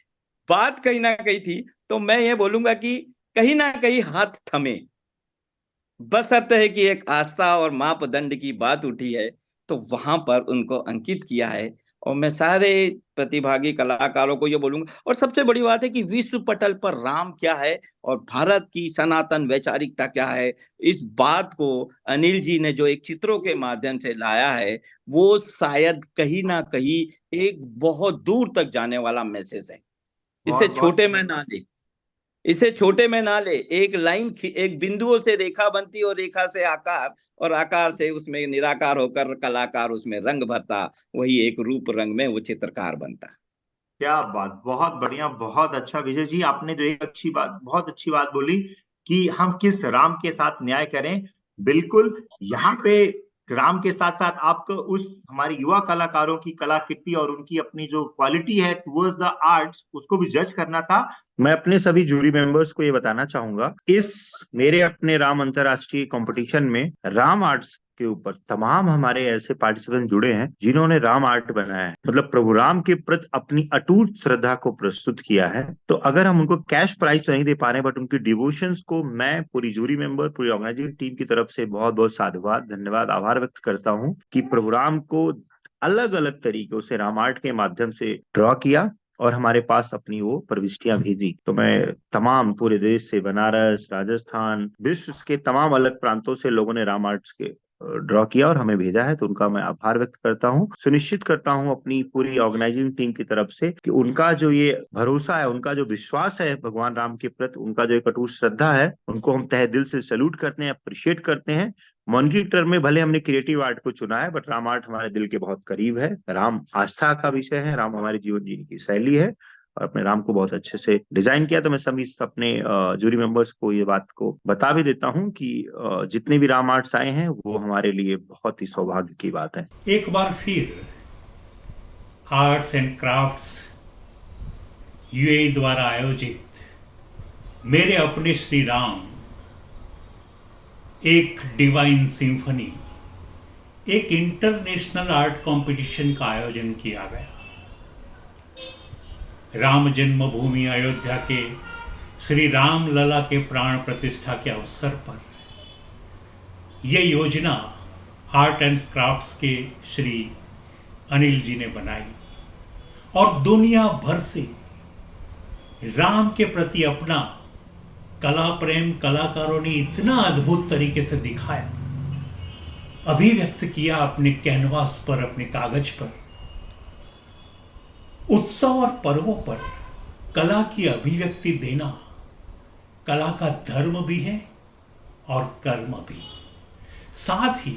Speaker 8: बात कहीं ना कहीं थी। तो मैं ये बोलूंगा कि कहीं ना कहीं हाथ थमे, बस अर्थ है कि एक आस्था और मापदंड की बात उठी है तो वहां पर उनको अंकित किया है। और मैं सारे प्रतिभागी कलाकारों को ये बोलूंगा, और सबसे बड़ी बात है कि विश्व पटल पर राम क्या है और भारत की सनातन वैचारिकता क्या है, इस बात को अनिल जी ने जो एक चित्रों के माध्यम से लाया है वो शायद कहीं ना कहीं एक बहुत दूर तक जाने वाला मैसेज है। इससे छोटे में ना दे। इसे छोटे में ना ले, एक लाइन एक बिंदुओं से रेखा बनती और रेखा से आकार, और आकार से उसमें निराकार होकर कलाकार उसमें रंग भरता, वही एक रूप रंग में वो चित्रकार बनता।
Speaker 1: क्या बात, बहुत बढ़िया, बहुत अच्छा विजय जी। आपने जो एक अच्छी बात, बहुत अच्छी बात बोली कि हम किस राम के साथ न्याय करें। बिल्कुल, यहाँ पे राम के साथ साथ आपको उस हमारे युवा कलाकारों की कलाकृति और उनकी अपनी जो क्वालिटी है टुवर्ड्स द आर्ट्स, उसको भी जज करना था। मैं अपने सभी जूरी मेंबर्स को ये बताना चाहूंगा, इस मेरे अपने राम अंतर्राष्ट्रीय कंपटीशन में राम आर्ट्स के ऊपर तमाम हमारे ऐसे पार्टिसिपेंट जुड़े हैं जिन्होंने राम आर्ट बनाया है, मतलब प्रभु राम के प्रति अपनी अटूट श्रद्धा को प्रस्तुत किया है। तो अगर हम उनको कैश प्राइज तो नहीं दे पा रहे, बट उनकी डिवोशंस को मैं पूरी जूरी मेंबर, पूरी ऑर्गेनाइजिंग टीम की तरफ से बहुत बहुत साधुवाद, धन्यवाद, आभार व्यक्त करता हूँ कि प्रभु राम को अलग अलग तरीकों से राम आर्ट के माध्यम से ड्रॉ किया और हमारे पास अपनी वो प्रविष्टियां भेजी। तो मैं तमाम पूरे देश से, बनारस, राजस्थान, विश्व के तमाम अलग प्रांतों से लोगों ने राम आर्ट्स के ड्रॉ किया और हमें भेजा है, तो उनका मैं आभार व्यक्त करता हूँ। सुनिश्चित करता हूँ अपनी पूरी ऑर्गेनाइजिंग टीम की तरफ से कि उनका जो ये भरोसा है, उनका जो विश्वास है भगवान राम के प्रति, उनका जो एक अटूट श्रद्धा है, उनको हम तहे दिल से सैल्यूट करते हैं, अप्रिशिएट करते हैं। मॉनिटरी टर्म में भले हमने क्रिएटिव आर्ट को चुना है, बट राम आर्ट हमारे दिल के बहुत करीब है। राम आस्था का विषय है, राम हमारे जीवन जीने की शैली है और अपने राम को बहुत अच्छे से डिजाइन किया। तो मैं सभी अपने जूरी मेंबर्स को ये बात को बता भी देता हूँ कि जितने भी राम आर्ट्स आए हैं वो हमारे लिए बहुत ही सौभाग्य की बात है।
Speaker 9: एक बार फिर आर्ट्स एंड क्राफ्ट्स यूएई द्वारा आयोजित मेरे अपने श्री राम एक डिवाइन सिम्फनी, एक इंटरनेशनल आर्ट कंपटीशन का आयोजन किया गया। राम जन्मभूमि अयोध्या के श्री राम लला के प्राण प्रतिष्ठा के अवसर पर यह योजना आर्ट एंड क्राफ्ट्स के श्री अनिल जी ने बनाई और दुनिया भर से राम के प्रति अपना कला प्रेम कलाकारों ने इतना अद्भुत तरीके से दिखाया, अभिव्यक्त किया अपने कैनवास पर, अपने कागज पर। उत्सव और पर्वों पर कला की अभिव्यक्ति देना कला का धर्म भी है और कर्म भी। साथ ही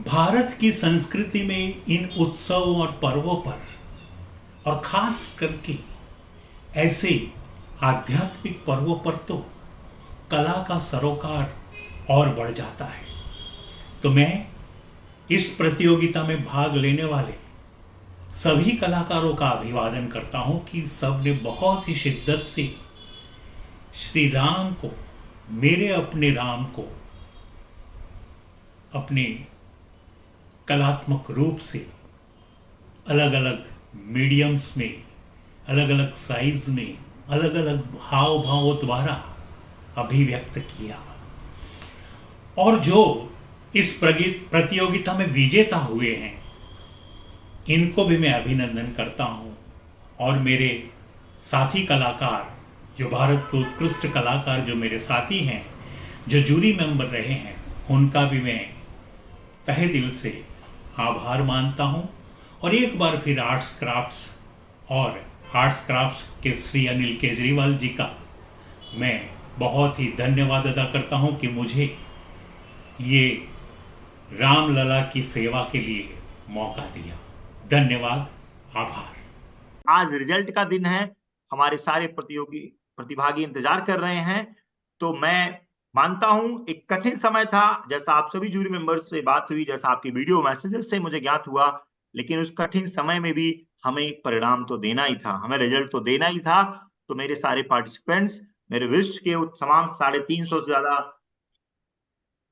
Speaker 9: भारत की संस्कृति में इन उत्सवों और पर्वों पर, और खास करके ऐसे आध्यात्मिक पर्वों पर तो कला का सरोकार और बढ़ जाता है। तो मैं इस प्रतियोगिता में भाग लेने वाले सभी कलाकारों का अभिवादन करता हूं कि सब ने बहुत ही शिद्दत से श्री राम को, मेरे अपने राम को अपने कलात्मक रूप से अलग अलग मीडियम्स में, अलग अलग साइज में, अलग अलग हाव भावों द्वारा अभिव्यक्त किया। और जो इस प्रतियोगिता में विजेता हुए हैं, इनको भी मैं अभिनंदन करता हूं। और मेरे साथी कलाकार, जो भारत के उत्कृष्ट कलाकार जो मेरे साथी हैं, जो जूरी मेंबर रहे हैं, उनका भी मैं तहे दिल से आभार मानता हूं। और एक बार फिर आर्ट्स क्राफ्ट्स के श्री अनिल केजरीवाल जी का मैं बहुत ही धन्यवाद अदा करता हूं कि मुझे ये रामलला की सेवा के लिए मौका दिया। धन्यवाद, आभार।
Speaker 1: आज रिजल्ट का दिन है, हमारे सारे प्रतिभागी इंतजार कर रहे हैं। तो मैं मानता हूं एक कठिन समय था, जैसा आप सभी जूरी मेंबर्स से बात हुई, जैसा आपकी वीडियो मैसेजेस से मुझे ज्ञात हुआ, लेकिन उस कठिन समय में भी हमें परिणाम तो देना ही था, हमें रिजल्ट तो देना ही था। तो मेरे सारे पार्टिसिपेंट्स, मेरे विश्व के तमाम 350 से ज्यादा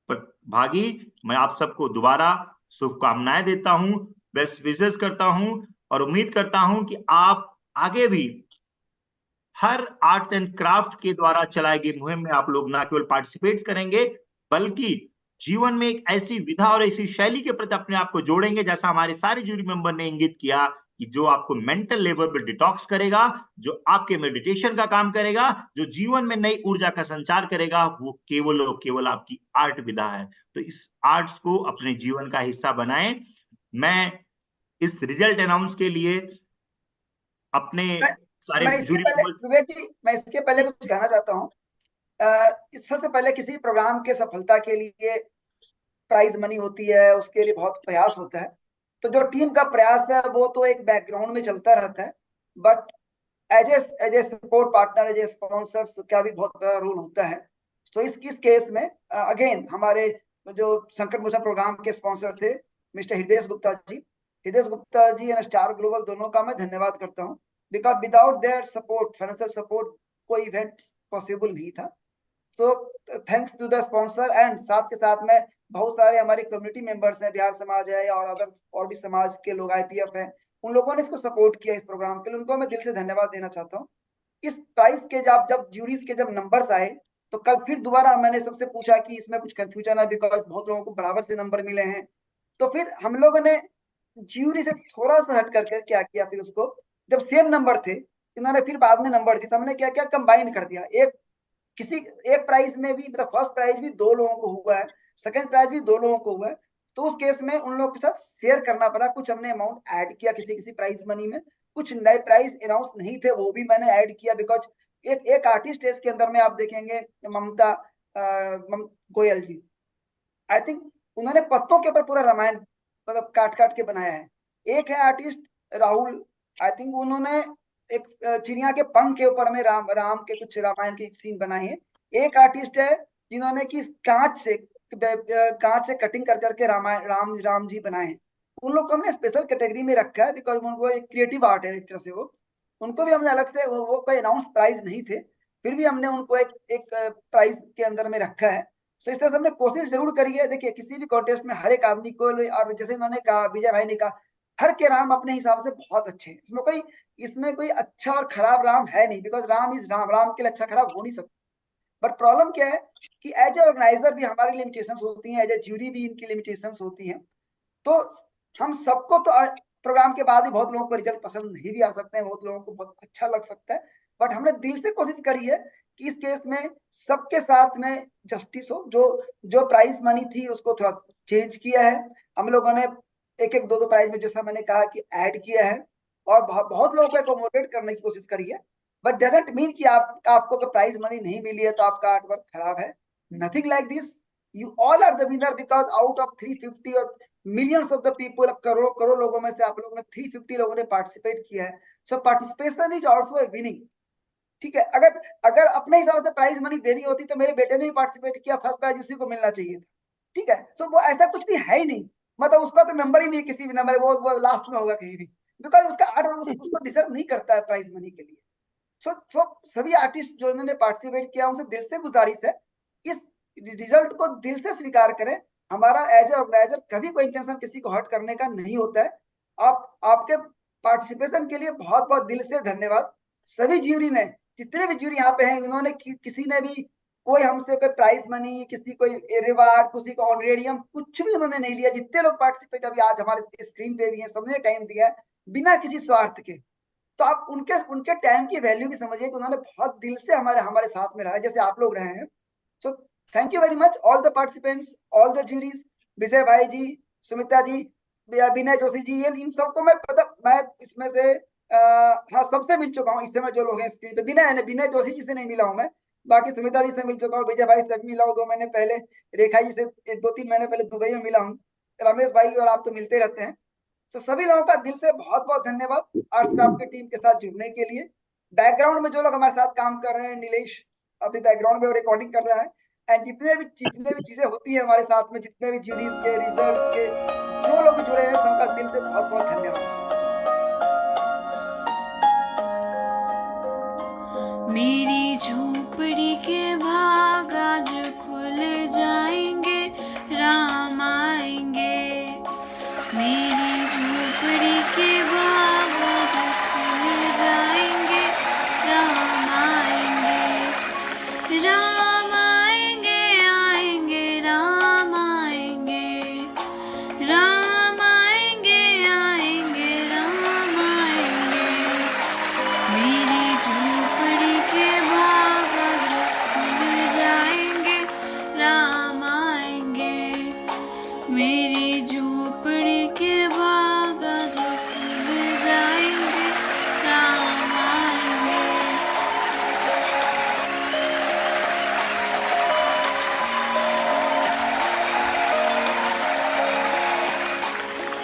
Speaker 1: प्रतिभागी, मैं आप सबको दोबारा शुभकामनाएं देता हूं, बेस्ट विशेस करता हूं और उम्मीद करता हूं कि आप आगे भी हर आर्ट्स एंड क्राफ्ट के द्वारा चलाई गई मुहिम में आप लोग न केवल पार्टिसिपेट करेंगे, बल्कि जीवन में एक ऐसी विधा और ऐसी शैली के प्रति अपने आप को जोड़ेंगे, जैसा हमारे सारे जूरी मेंबर ने इंगित किया, कि जो आपको मेंटल लेवल पर डिटॉक्स करेगा, जो आपके मेडिटेशन का काम करेगा, जो जीवन में नई ऊर्जा का संचार करेगा, वो केवल और केवल आपकी आर्ट विधा है। तो इस आर्ट्स को अपने जीवन का हिस्सा बनाएं। मैं इस रिजल्ट अनाउंस के लिए अपने सारे
Speaker 2: मैं इसके
Speaker 1: जूरी
Speaker 2: पहले
Speaker 1: मेंबर्स।
Speaker 2: विवेक जी, मैं इसके पहले कुछ कहना चाहता हूँ। सबसे पहले किसी प्रोग्राम के सफलता के लिए प्राइज मनी होती है, उसके लिए बहुत प्रयास होता है। तो जो टीम का प्रयास है वो तो एक बैकग्राउंड में चलता रहता है, but as a support partner, as a sponsors का भी बहुत बड़ा रोल होता है। तो इस केस में अगेन हमारे जो संकट मोचन प्रोग्राम के स्पॉन्सर थे mister Hriday Gupta ji and Star Global, दोनों का मैं धन्यवाद करता हूँ, because without their support, financial support, कोई इवेंट पॉसिबल नहीं था। तो thanks to the sponsor, and साथ के साथ में बहुत सारे हमारे कम्युनिटी मेंबर्स हैं, बिहार समाज है और अदर और भी समाज के लोग, IPF है, उन लोगों ने इसको सपोर्ट किया इस प्रोग्राम के लिए, उनको मैं दिल से धन्यवाद देना चाहता हूँ। इस प्राइस के जब ज्यूरीज के जब नंबर्स आए तो कल फिर दोबारा मैंने सबसे पूछा कि इसमें कुछ कंफ्यूजन है, बिकॉज बहुत लोगों को बराबर से नंबर मिले हैं। तो फिर हम लोगों ने ज्यूरी से थोड़ा सा हट करके क्या किया, फिर उसको जब सेम नंबर थे, इन्होंने फिर बाद में नंबर दी, तो हमने क्या किया, कंबाइन कर दिया। एक प्राइज में भी, मतलब फर्स्ट प्राइज भी 2 लोगों को हुआ है, सेकंड प्राइज भी 2 लोगों को हुआ है, तो उस केस में उन लोगों के साथ शेयर करना पड़ा। कुछ हमने अमाउंट ऐड किया किसी प्राइज मनी में, कुछ नए प्राइज अनाउंस नहीं थे वो भी मैंने ऐड किया, बिकॉज एक आर्टिस्ट है इसके अंदर में, आप देखेंगे ममता गोयल जी, आई थिंक उन्होंने पत्तों के ऊपर पूरा रामायण मतलब काट के बनाया है। एक है आर्टिस्ट राहुल, आई थिंक उन्होंने एक चिड़िया के पंख के ऊपर में राम के कुछ रामायण के सीन बनाए हैं। एक आर्टिस्ट है जिन्होंने कि कांच से कटिंग कर करके राम जी बनाए हैं। उन लोग को हमने स्पेशल कैटेगरी में रखा है, बिकॉज उनको एक क्रिएटिव आर्ट है एक तरह से। वो उनको भी हमने अलग से, वो कोई अनाउंस प्राइज नहीं थे, फिर भी हमने उनको एक प्राइज के अंदर में रखा है। तो इस तरह से हमने कोशिश जरूर करी है। देखिए किसी भी कॉन्टेस्ट में हर एक आदमी को, और जैसे उन्होंने कहा, विजय भाई ने कहा, हर के राम अपने हिसाब से बहुत अच्छे हैं, इसमें कोई अच्छा और खराब राम है नहीं, बिकॉज राम इज राम के लिए अच्छा खराब हो नहीं सकता। बट प्रॉब्लम क्या है कि एज ए ऑर्गेनाइजर भी हमारी लिमिटेशंस होती हैं, एज ए ज्यूरी भी इनकी लिमिटेशंस होती हैं। तो हम सबको तो प्रोग्राम के बाद ही बहुत लोगों को रिजल्ट पसंद नहीं भी आ सकते हैं, बहुत लोगों को बहुत अच्छा लग सकता है, बट हमने दिल से कोशिश करी है कि इस केस में सबके साथ में जस्टिस हो। जो प्राइज मनी थी उसको थोड़ा चेंज किया है हम लोगों ने, एक दो प्राइज में, जैसा मैंने कहा कि ऐड किया है, और बहुत लोगों को एकोमोडेट करने की कोशिश करी है। बट डजंट मीन कि आपको प्राइज मनी नहीं मिली है तो आपका आर्ट वर्क खराब है, nothing like this. You all are the winner, because out of 350 और millions of the people, crore लोगों में से आप लोगों ने 350 लोगों ने पार्टिसिपेट किया है। So participation is also a winning. ठीक है, अगर अपने हिसाब से प्राइज मनी देनी होती तो मेरे बेटे ने भी पार्टिसिपेट किया, फर्स्ट प्राइज उसी को मिलना चाहिए था। ठीक है, तो वो ऐसा कुछ भी है ही नहीं, मतलब उसका तो नंबर ही नहीं, किसी भी नंबर, वो लास्ट में होगा कहीं भी, बिकॉज उसका आर्ट उसको डिजर्व नहीं करता है प्राइज मनी के लिए। सो सभी आर्टिस्ट जो इन्होंने पार्टिसिपेट किया उनसे दिल से गुजारिश है, इस रिजल्ट को दिल से स्वीकार करें। हमारा एज ए ऑर्गेनाइजर कभी कोई इंटेंशन किसी को हर्ट करने का नहीं होता है। आपके पार्टिसिपेशन के लिए बहुत बहुत दिल से धन्यवाद। सभी ज्यूरी ने, जितने भी ज्यूरी यहाँ पे हैं, उन्होंने किसी ने भी कोई हमसे कोई प्राइज मनी, किसी कोई रिवार्ड, किसी को ऑनरेडियम, कुछ भी उन्होंने नहीं लिया। जितने लोग पार्टिसिपेट अभी आज हमारे स्क्रीन पे भी हैं, सबने टाइम दिया है बिना किसी स्वार्थ के। तो आप उनके टाइम की वैल्यू भी समझिए कि उन्होंने बहुत दिल से हमारे साथ में रहा, जैसे आप लोग रहे हैं। So thank you very much all the participants, all the juries, Vijay भाई जी, सुमिता जी, विनय जोशी जी, ये इन सबको मैं इसमें से हाँ सबसे मिल चुका हूँ। इस समय जो लोग हैं स्क्रीन पे, विनय जोशी जी से नहीं मिला हूँ मैं, बाकी सुमिता जी से मिल चुका हूँ, विजय भाई से मिला हूँ 2 महीने पहले, रेखा जी से 2-3 महीने पहले दुबई में मिला हूँ, रमेश भाई और आप तो मिलते रहते हैं। तो सभी लोगों का दिल से बहुत बहुत धन्यवाद आर्ट्स क्राफ्ट की टीम के साथ जुड़ने के लिए। बैकग्राउंड में जो लोग हमारे साथ काम कर रहे हैं, नीलेश अभी बैकग्राउंड में रिकॉर्डिंग कर रहा है, एंड जितने भी चीजें होती है हमारे साथ में, जितने भी ज्यूरीज के, रिजल्ट के जो लोग जुड़े हैं, सबका दिल से बहुत बहुत धन्यवाद।
Speaker 10: मेरी झोपड़ी के भाग आज खुल जाएंगे, राम आएंगे। मेरी झोपड़ी के भाग आज खुल जाएंगे, राम आएंगे। राम आएंगे, आएंगे, राम आएंगे। राम आएंगे, आएंगे, राम आएंगे। मेरी झोपड़ी के भाग आज खुल जाएंगे, राम आएंगे। मेरी झोपड़ी के भाग आज खुल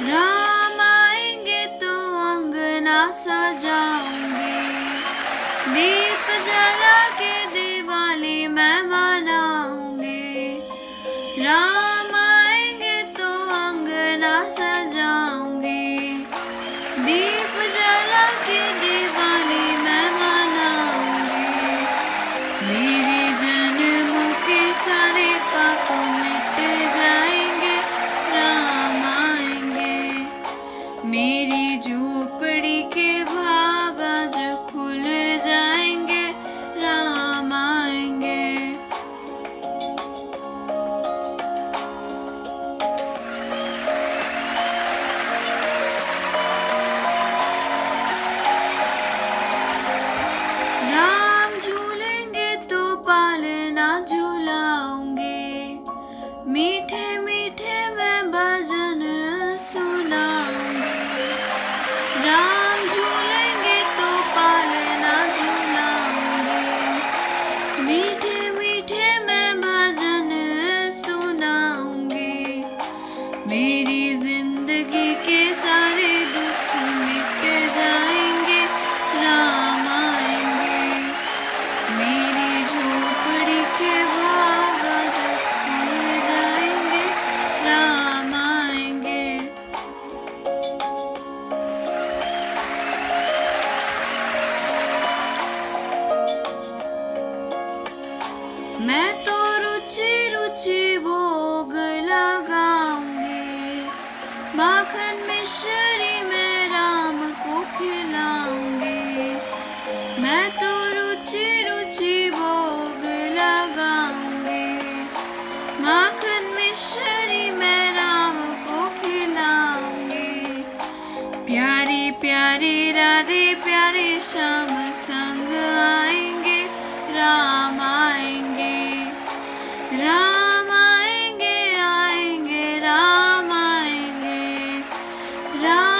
Speaker 10: राम आएंगे तो अंगना सजाऊंगी, दीप जला के दिवाली मैं मनाऊंगी। राम आएंगे तो अंगना सजाऊंगी, दीप जला के दिवाली मैं मनाऊंगी। मेरे जन्मों के सारे पाप मिट जाएंगे, राम आएंगे। मेरी झोपड़ी के भाग आज खुल जाएंगे, राम आएंगे। राम झूलेंगे तो पालना झूलाऊंगे, मीठे मीठे मैं भजन सुनाऊंगी। राम झूलेंगे तो पालना झूलाऊंगी, मीठे मीठे मैं भजन सुनाऊंगी। मेरी जिंदगी के सारे दुख मिट जाएंगे, राम आएंगे। मेरी झोपड़ी के भाग आज खुल जाएंगे, राम आएंगे। मैं तो रुचि रुचि भोग लगाऊंगी, माखन मिश्री में राम को खिलाऊंगी। मैं तो रुचि रुचि भोग लगाऊंगी, माखन मिश्री में राम को खिलाऊंगी। प्यारी प्यारी राधे प्यारे श्याम संग आएंगे, राम आएंगे। राम आएंगे आएंगे, राम आएंगे। राम